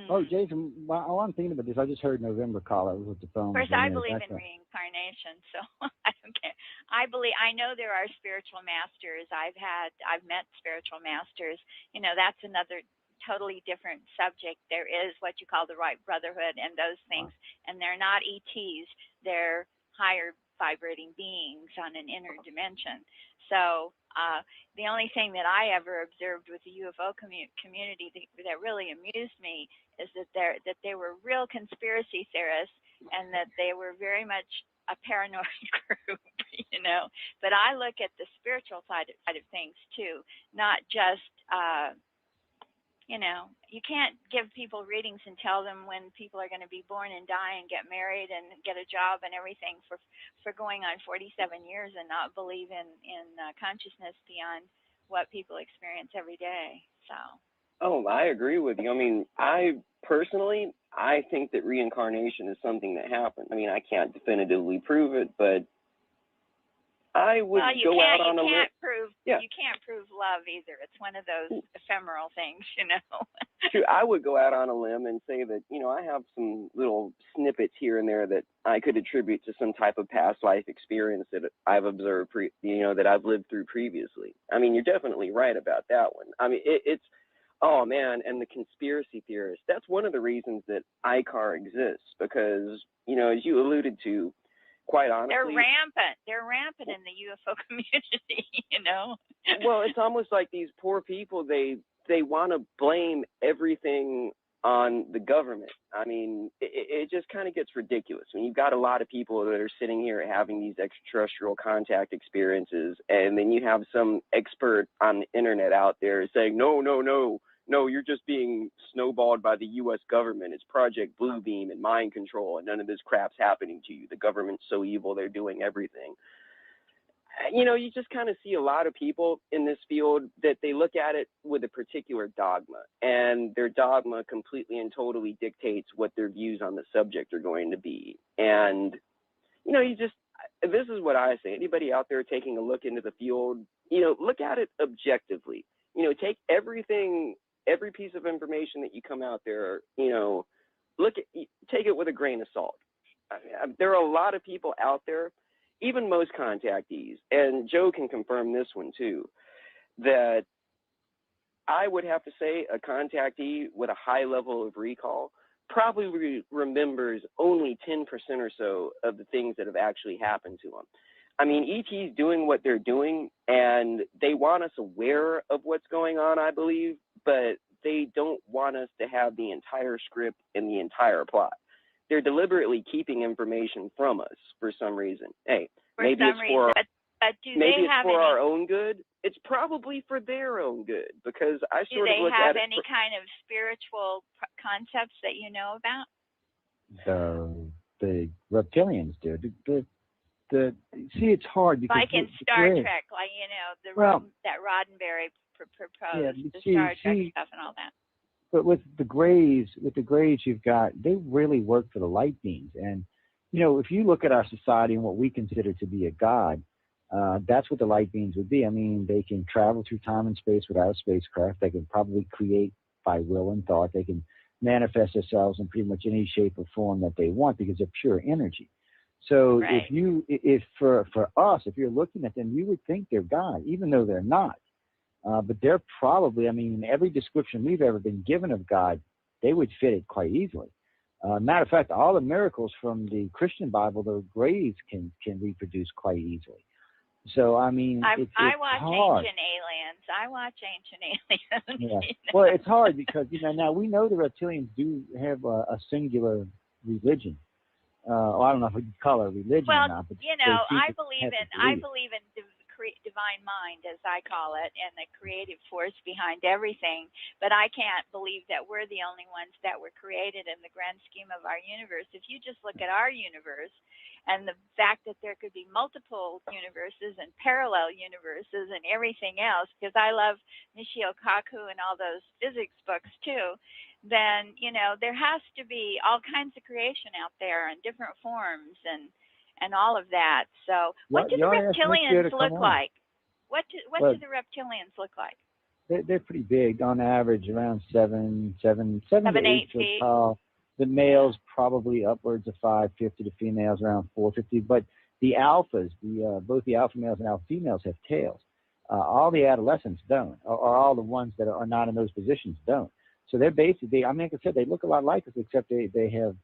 Oh, Jason, while I'm thinking about this, I just heard November call. I was with the phone. Of course, I believe in reincarnation, so I don't care. I know there are spiritual masters. I've met spiritual masters. You know, that's another totally different subject. There is what you call the right brotherhood and those things, and they're not ETs. They're higher vibrating beings on an inner dimension. So the only thing that I ever observed with the UFO community that really amused me is that they were real conspiracy theorists, and that they were very much a paranoid group, you know. But I look at the spiritual side of things too, not just you know, you can't give people readings and tell them when people are going to be born and die and get married and get a job and everything for going on 47 years and not believe in consciousness beyond what people experience every day. So. Oh, I agree with you. I mean, I think that reincarnation is something that happened. I mean, I can't definitively prove it, but I would go out on a limb. You can't prove love either. It's one of those ephemeral things, you know. True. I would go out on a limb and say that, you know, I have some little snippets here and there that I could attribute to some type of past life experience that I've observed, that I've lived through previously. I mean, you're definitely right about that one. I mean, it's, oh man, and the conspiracy theorists, that's one of the reasons that ICAR exists, because, you know, as you alluded to, quite honestly, they're rampant in the UFO community, you know. Well, it's almost like these poor people, they want to blame everything on the government. I mean, it just kind of gets ridiculous when you've got a lot of people that are sitting here having these extraterrestrial contact experiences, and then you have some expert on the internet out there saying, no, you're just being snowballed by the U.S. government. It's Project Bluebeam and mind control, and none of this crap's happening to you. The government's so evil, they're doing everything. You know, you just kind of see a lot of people in this field that they look at it with a particular dogma, and their dogma completely and totally dictates what their views on the subject are going to be. And, you know, this is what I say. Anybody out there taking a look into the field, you know, look at it objectively. You know, take every piece of information that you come out there, you know, take it with a grain of salt. There are a lot of people out there, even most contactees, and Joe can confirm this one too, that I would have to say a contactee with a high level of recall probably remembers only 10% or so of the things that have actually happened to them. I mean, ET's doing what they're doing, and they want us aware of what's going on, I believe, but they don't want us to have the entire script and the entire plot. They're deliberately keeping information from us for some reason. Hey, maybe it's for our own good. It's probably for their own good, because I sort of look at it. Do they have any kind of spiritual concepts that you know about? The reptilians do. See, it's hard because like in Star Trek, that Roddenberry proposed, the Star Trek stuff and all that. But with the Greys, you've got, they really work for the light beings. And, you know, if you look at our society and what we consider to be a god, that's what the light beings would be. I mean, they can travel through time and space without a spacecraft. They can probably create by will and thought. They can manifest themselves in pretty much any shape or form that they want because they're pure energy. So right. if for us, if you're looking at them, you would think they're God, even though they're not. But they're probably, I mean, every description we've ever been given of God, they would fit it quite easily. Matter of fact, all the miracles from the Christian Bible, the Greys can reproduce quite easily. So, I mean, I watch hard. Ancient Aliens. I watch Ancient Aliens. Yeah. You know? Well, it's hard because, you know, now we know the reptilians do have a singular religion. I don't know if we can call it a religion or not. But you know, I believe in divine mind, as I call it, and the creative force behind everything. But I can't believe that we're the only ones that were created in the grand scheme of our universe. If you just look at our universe and the fact that there could be multiple universes and parallel universes and everything else, because I love Michio Kaku and all those physics books too, then, you know, there has to be all kinds of creation out there in different forms and all of that. So what do the reptilians look like? What do the reptilians look like? They're pretty big, on average around 7 to 8 foot feet tall. The males probably upwards of 5'50", the females around 4'50". But the alphas, both the alpha males and alpha females have tails. All the adolescents don't, or all the ones that are not in those positions don't. So they're basically, I mean, like I said, they look a lot like us, except they have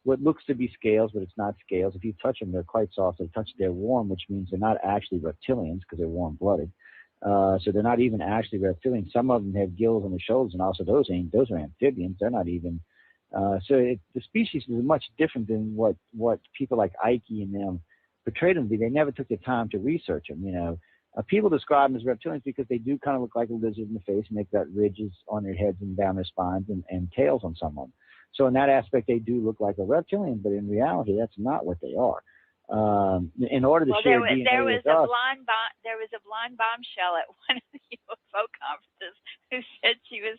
what looks to be scales, but it's not scales. If you touch them, they're quite soft. They're warm, which means they're not actually reptilians because they're warm-blooded. So they're not even actually reptilians. Some of them have gills on the shoulders, and also those are amphibians. They're not even. The species is much different than what people like Ike and them portrayed them to be. They never took the time to research them. You know, people describe them as reptilians because they do kind of look like a lizard in the face, and they've got ridges on their heads and down their spines and tails on some of them. So in that aspect, they do look like a reptilian, but in reality, that's not what they are. In order to share DNA there was with us, there was a blonde bombshell at one of the UFO conferences who said she was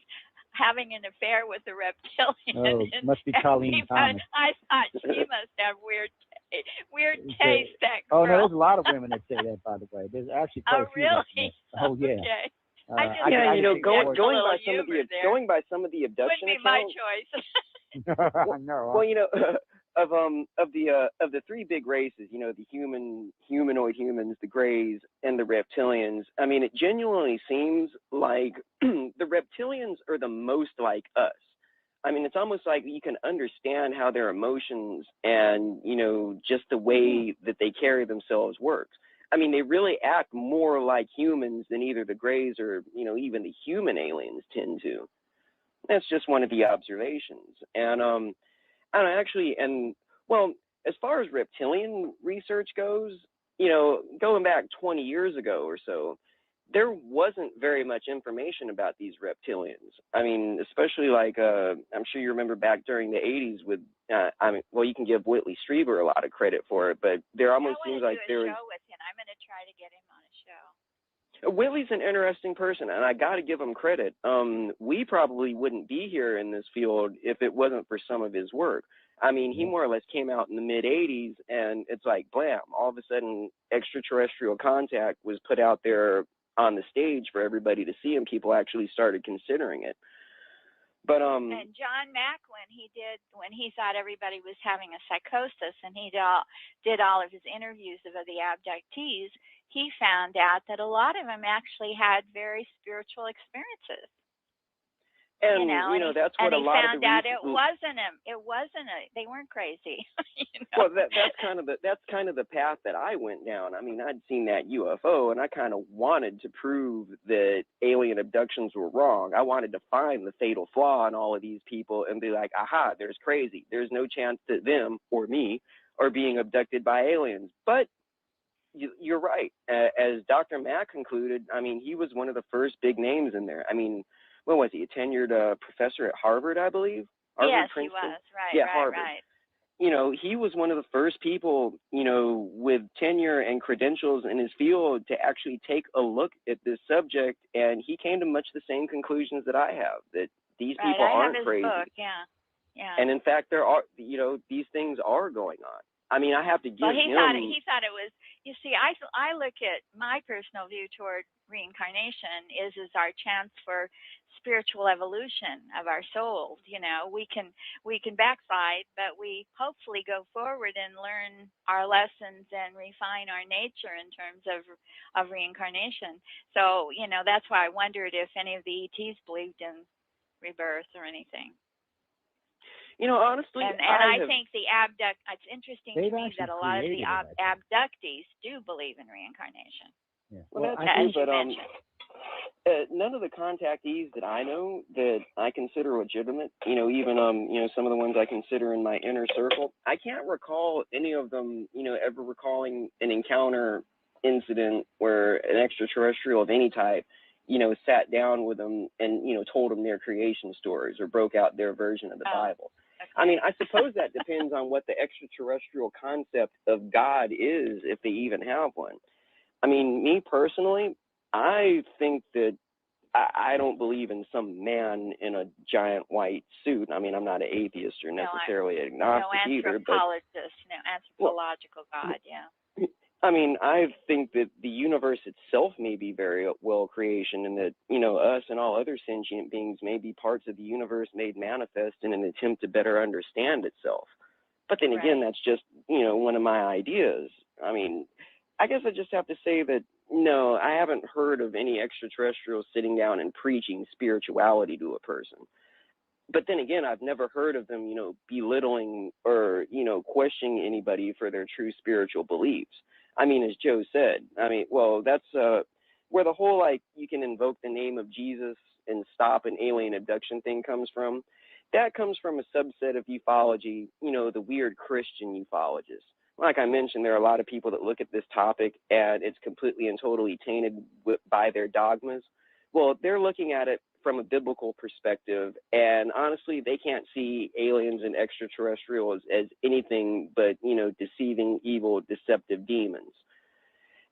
having an affair with a reptilian. Oh, must be Colleen Thomas. I thought she must have weird taste. That girl. Oh no, there's a lot of women that say that. By the way, there's actually quite a few. Really? Oh yeah. Okay. Going by some of the abduction wouldn't be accounts, my choice. No. Well, you know, of the three big races, you know, the humanoid humans, the Greys, and the reptilians. I mean, it genuinely seems like the reptilians are the most like us. I mean, it's almost like you can understand how their emotions and, you know, just the way that they carry themselves works. I mean, they really act more like humans than either the Greys or, you know, even the human aliens tend to. That's just one of the observations. And as far as reptilian research goes, you know, going back 20 years ago or so, there wasn't very much information about these reptilians. I mean, especially like, I'm sure you remember back during the 80s with, you can give Whitley Strieber a lot of credit for it, but there almost seems like there was... I want to do a show with him. I'm going to try to get him on a show. Whitley's an interesting person, and I got to give him credit. We probably wouldn't be here in this field if it wasn't for some of his work. I mean, he more or less came out in the mid-'80s, and it's like, blam, all of a sudden extraterrestrial contact was put out there on the stage for everybody to see, and people actually started considering it. But and John Mack, when he thought everybody was having a psychosis, and he did all of his interviews of the abductees, he found out that a lot of them actually had very spiritual experiences. And that's what a lot of the they weren't crazy. You know? Well, that's kind of the path that I went down. I mean, I'd seen that UFO, and I kind of wanted to prove that alien abductions were wrong. I wanted to find the fatal flaw in all of these people and be like, aha, there's crazy. There's no chance that them or me are being abducted by aliens. But you're right. As Dr. Mack concluded, I mean, he was one of the first big names in there. I mean, what was he, a tenured professor at Harvard, I believe? Yes, Princeton? He was, right, yeah, right, Harvard. right. You know, he was one of the first people, you know, with tenure and credentials in his field to actually take a look at this subject, and he came to much the same conclusions that I have, that These Right. people I have aren't his crazy. book. Yeah. Yeah. And in fact, there are, these things are going on. I mean, I have to give Well, him. he thought it was. You see, I look at my personal view toward reincarnation is our chance for spiritual evolution of our souls. You know, we can backslide, but we hopefully go forward and learn our lessons and refine our nature in terms of reincarnation. So, you know, that's why I wondered if any of the ETs believed in rebirth or anything. You know, honestly, and I think the it's interesting to me that a lot of the abductees do believe in reincarnation. Yeah. Well, that's as true, you mentioned. None of the contactees that I know that I consider legitimate, even some of the ones I consider in my inner circle, I can't recall any of them, ever recalling an encounter incident where an extraterrestrial of any type, sat down with them and, told them their creation stories or broke out their version of the Bible. Okay. I mean, I suppose that depends on what the extraterrestrial concept of God is, if they even have one. I mean, me personally, I think that I don't believe in some man in a giant white suit. I mean, I'm not an atheist or necessarily agnostic either. No anthropological God, yeah. I mean, I think that the universe itself may be very well creation, and that, us and all other sentient beings may be parts of the universe made manifest in an attempt to better understand itself. But then again, that's just, one of my ideas. I mean, I guess I just have to say that, no, I haven't heard of any extraterrestrials sitting down and preaching spirituality to a person. But then again, I've never heard of them, belittling or, questioning anybody for their true spiritual beliefs. I mean, as Joe said, that's where the whole, you can invoke the name of Jesus and stop an alien abduction thing comes from. That comes from a subset of ufology, the weird Christian ufologists. Like I mentioned, there are a lot of people that look at this topic and it's completely and totally tainted by their dogmas. Well, they're looking at it from a biblical perspective, and honestly, they can't see aliens and extraterrestrials as anything but, deceiving, evil, deceptive demons.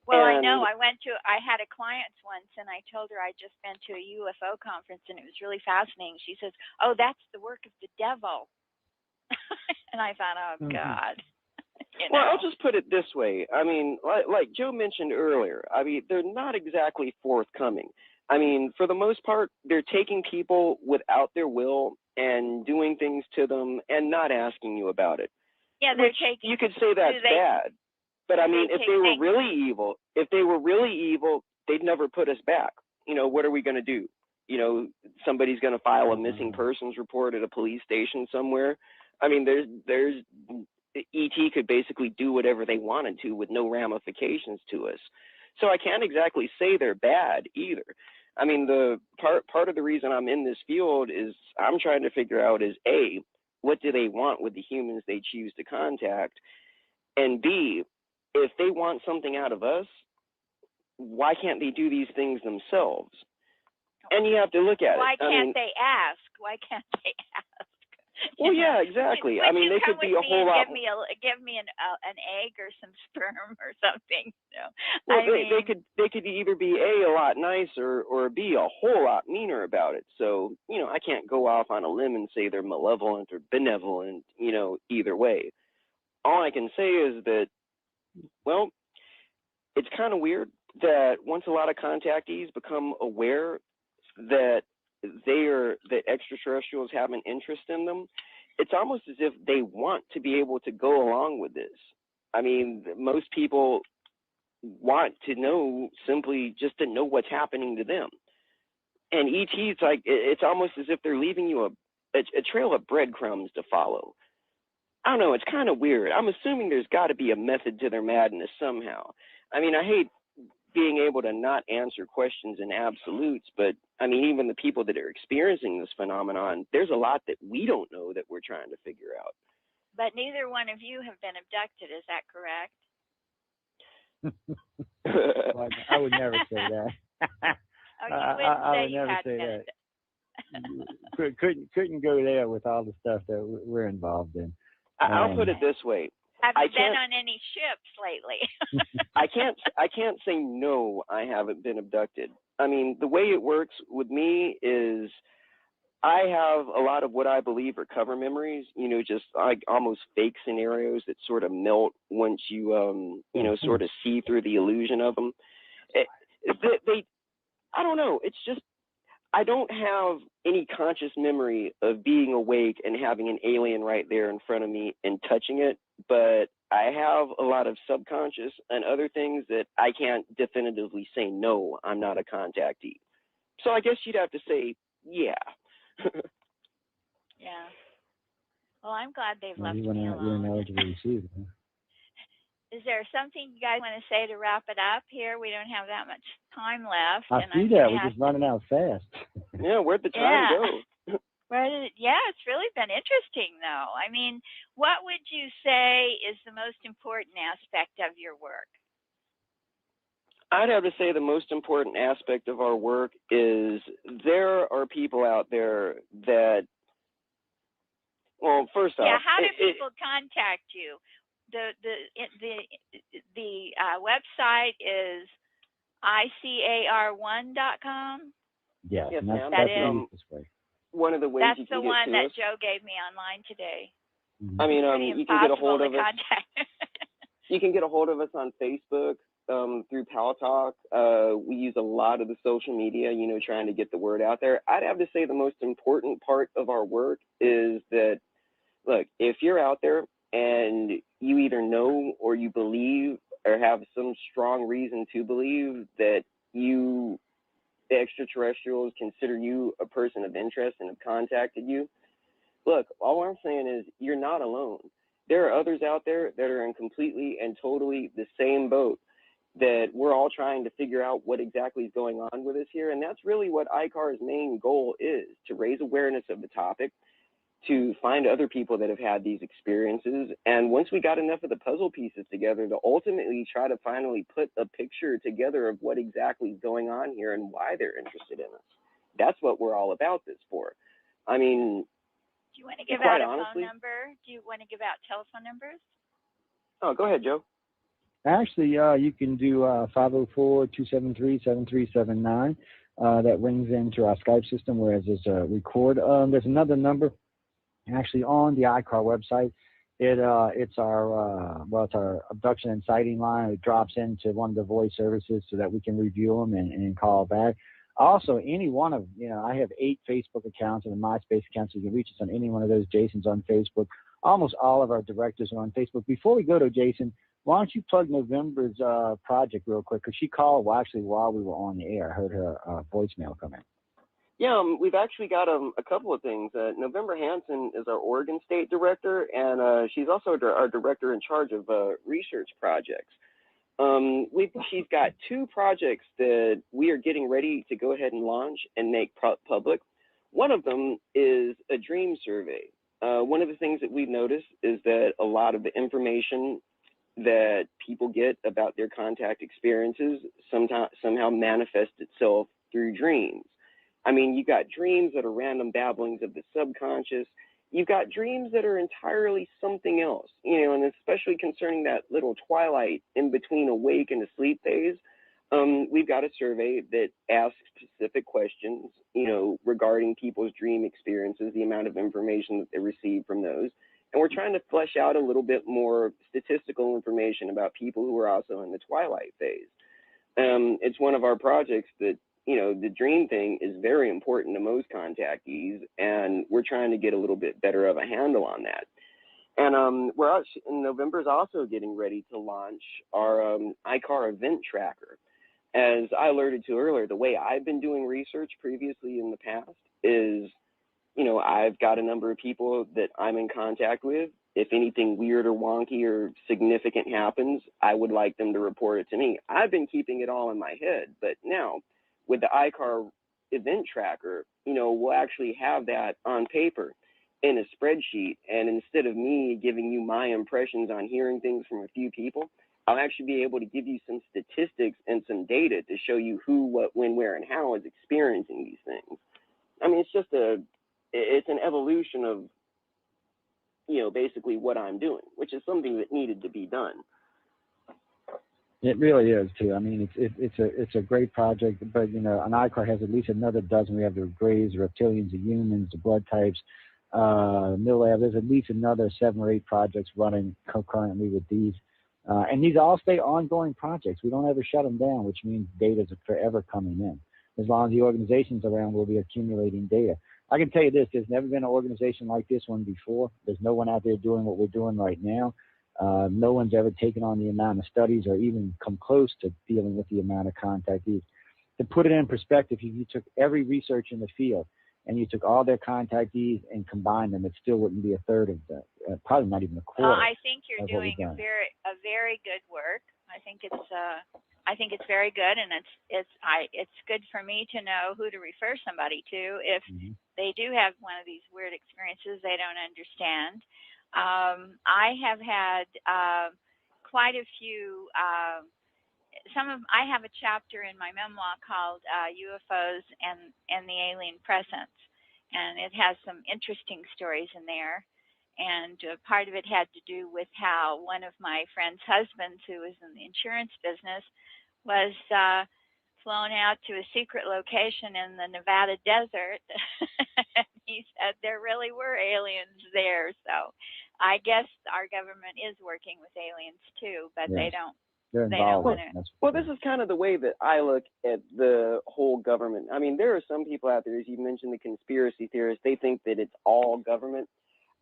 Well, I know. I had a client once, and I told her I'd just been to a UFO conference, and it was really fascinating. She says, "Oh, that's the work of the devil." And I thought, oh, God. Well, I'll just put it this way. I mean, like Joe mentioned earlier, I mean, they're not exactly forthcoming. I mean, for the most part, they're taking people without their will and doing things to them and not asking you about it. Yeah, you could say that's bad. But I mean, if they were really evil, they'd never put us back. What are we going to do? Somebody's going to file a missing persons report at a police station somewhere. I mean, there's ET could basically do whatever they wanted to with no ramifications to us. So I can't exactly say they're bad either. I mean, the part of the reason I'm in this field is I'm trying to figure out is A, what do they want with the humans they choose to contact? And B, if they want something out of us, why can't they do these things themselves? And you have to look at Why can't they ask? Why can't they ask? Well, yeah, exactly. I mean, they could be a whole lot. Give me an egg or some sperm or something. Well, they could either be a lot nicer or B, a whole lot meaner about it. So, I can't go off on a limb and say they're malevolent or benevolent, either way. All I can say is that, well, it's kind of weird that once a lot of contactees become aware that that extraterrestrials have an interest in them, it's almost as if they want to be able to go along with this. I mean, most people want to know simply just to know what's happening to them. And ET, it's almost as if they're leaving you a trail of breadcrumbs to follow. I don't know, it's kind of weird. I'm assuming there's got to be a method to their madness somehow. I mean, I hate being able to not answer questions in absolutes, but I mean, even the people that are experiencing this phenomenon, there's a lot that we don't know that we're trying to figure out. But neither one of you have been abducted, is that correct? Well, I would never say that. I would never say that. Couldn't go there with all the stuff that we're involved in. I'll put it this way. Have you been on any ships lately? I can't say no, I haven't been abducted. I mean, the way it works with me is I have a lot of what I believe are cover memories, just like almost fake scenarios that sort of melt once you, sort of see through the illusion of them. I don't know. It's just, I don't have any conscious memory of being awake and having an alien right there in front of me and touching it, but I have a lot of subconscious and other things that I can't definitively say, no, I'm not a contactee. So I guess you'd have to say, yeah. Yeah. Well, I'm glad they've left You me were alone. ineligible to receive it. Is there something you guys want to say to wrap it up here? We don't have that much time left. I see that. We're just running out fast. Yeah, where'd the time go? Yeah, it's really been interesting, though. I mean, what would you say is the most important aspect of your work? I'd have to say the most important aspect of our work is there are people out there that, well, first off, how do people contact you? The website is icar1.com. Yes, yes, ma'am. That is one of the ways that's you the can one get to that us. Joe gave me online today. Mm-hmm. I mean, you can get a hold of us. Contact. You can get a hold of us on Facebook through Pal Talk. We use a lot of the social media, trying to get the word out there. I'd have to say the most important part of our work is that, look, if you're out there and you either know or you believe or have some strong reason to believe that the extraterrestrials consider you a person of interest and have contacted you, look, all I'm saying is you're not alone. There are others out there that are in completely and totally the same boat, that we're all trying to figure out what exactly is going on with us here. And that's really what ICAR's main goal is, to raise awareness of the topic, to find other people that have had these experiences. And once we got enough of the puzzle pieces together, to ultimately try to finally put a picture together of what exactly is going on here and why they're interested in us. That's what we're all about this for. I mean, do you want to give quite out a honestly, phone number? Do you want to give out telephone numbers? Oh, go ahead, Joe. Actually, you can do 504-273-7379. That rings into our Skype system, whereas there's a record. There's another number actually on the ICAR website. It's our abduction and sighting line. It drops into one of the voice services so that we can review them and call back. Also, any one of, I have 8 Facebook accounts and a MySpace account, so you can reach us on any one of those. Jason's on Facebook. Almost all of our directors are on Facebook. Before we go to Jason, why don't you plug November's project real quick? Because she called while we were on the air. I heard her voicemail come in. Yeah, we've actually got a couple of things. November Hansen is our Oregon State Director, and she's also our Director in charge of research projects. She's got 2 projects that we are getting ready to go ahead and launch and make public. One of them is a dream survey. One of the things that we've noticed is that a lot of the information that people get about their contact experiences somehow manifests itself through dreams. I mean, you got dreams that are random babblings of the subconscious. You've got dreams that are entirely something else, and especially concerning that little twilight in between awake and asleep phase. We've got a survey that asks specific questions, regarding people's dream experiences, the amount of information that they receive from those. And we're trying to flesh out a little bit more statistical information about people who are also in the twilight phase. It's one of our projects that, the dream thing is very important to most contactees, and we're trying to get a little bit better of a handle on that. And November's also getting ready to launch our ICAR event tracker. As I alerted to earlier, the way I've been doing research previously in the past is, I've got a number of people that I'm in contact with. If anything weird or wonky or significant happens, I would like them to report it to me. I've been keeping it all in my head, but now with the ICAR event tracker, we'll actually have that on paper in a spreadsheet. And instead of me giving you my impressions on hearing things from a few people, I'll actually be able to give you some statistics and some data to show you who, what, when, where, and how is experiencing these things. I mean, it's an evolution of, basically what I'm doing, which is something that needed to be done. It really is too. I mean, it's a great project, but you know, an ICAR has at least another dozen. We have the Greys, the Reptilians, the Humans, the Blood Types, MILAB. There's at least another 7 or 8 projects running concurrently with these, and these all stay ongoing projects. We don't ever shut them down, which means data is forever coming in. As long as the organization's around, we'll be accumulating data. I can tell you this: there's never been an organization like this one before. There's no one out there doing what we're doing right now. No one's ever taken on the amount of studies or even come close to dealing with the amount of contactees. To put it in perspective, if you took every research in the field and you took all their contactees and combined them, it still wouldn't be a third of that, probably not even a quarter. I think you're doing a very good work. I think it's very good, and it's good for me to know who to refer somebody to if they do have one of these weird experiences they don't understand. I have had quite a few. I have a chapter in my memoir called UFOs and the Alien Presence, and it has some interesting stories in there. And part of it had to do with how one of my friend's husbands, who was in the insurance business, was flown out to a secret location in the Nevada desert. He said there really were aliens there. So I guess our government is working with aliens too, but they don't. They're involved. Well, this is kind of the way that I look at the whole government. I mean, there are some people out there, as you mentioned, the conspiracy theorists, they think that it's all government.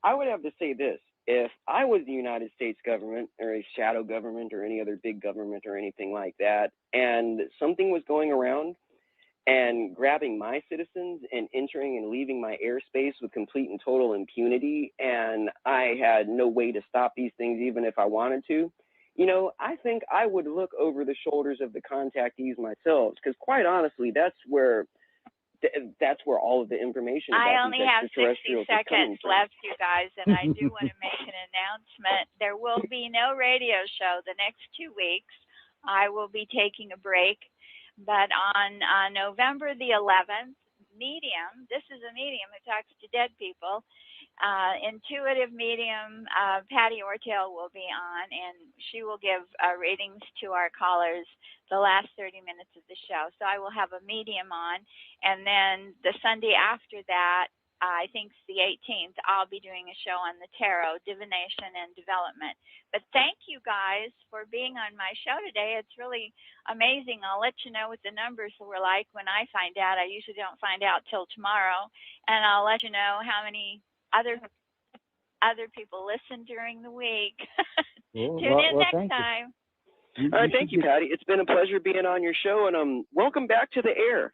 I would have to say this: if I was the United States government or a shadow government or any other big government or anything like that, and something was going around and grabbing my citizens and entering and leaving my airspace with complete and total impunity, and I had no way to stop these things even if I wanted to, you know, I think I would look over the shoulders of the contactees myself, because quite honestly, that's where all of the information about I only have 60 seconds left, you guys, and I do want to make an announcement. There will be no radio show the next 2 weeks. I will be taking a break, but on November the 11th, Medium, this is a medium who talks to dead people, intuitive medium, Patty Ortail will be on, and she will give ratings to our callers the last 30 minutes of the show. So I will have a medium on, and then the Sunday after that, I think it's the 18th, I'll be doing a show on the tarot, divination, and development. But thank you guys for being on my show today. It's really amazing. I'll let you know what the numbers were like when I find out. I usually don't find out till tomorrow, and I'll let you know how many other people listen during the week. Tune in next time. Thank you, Patty. It's been a pleasure being on your show, and welcome back to the air.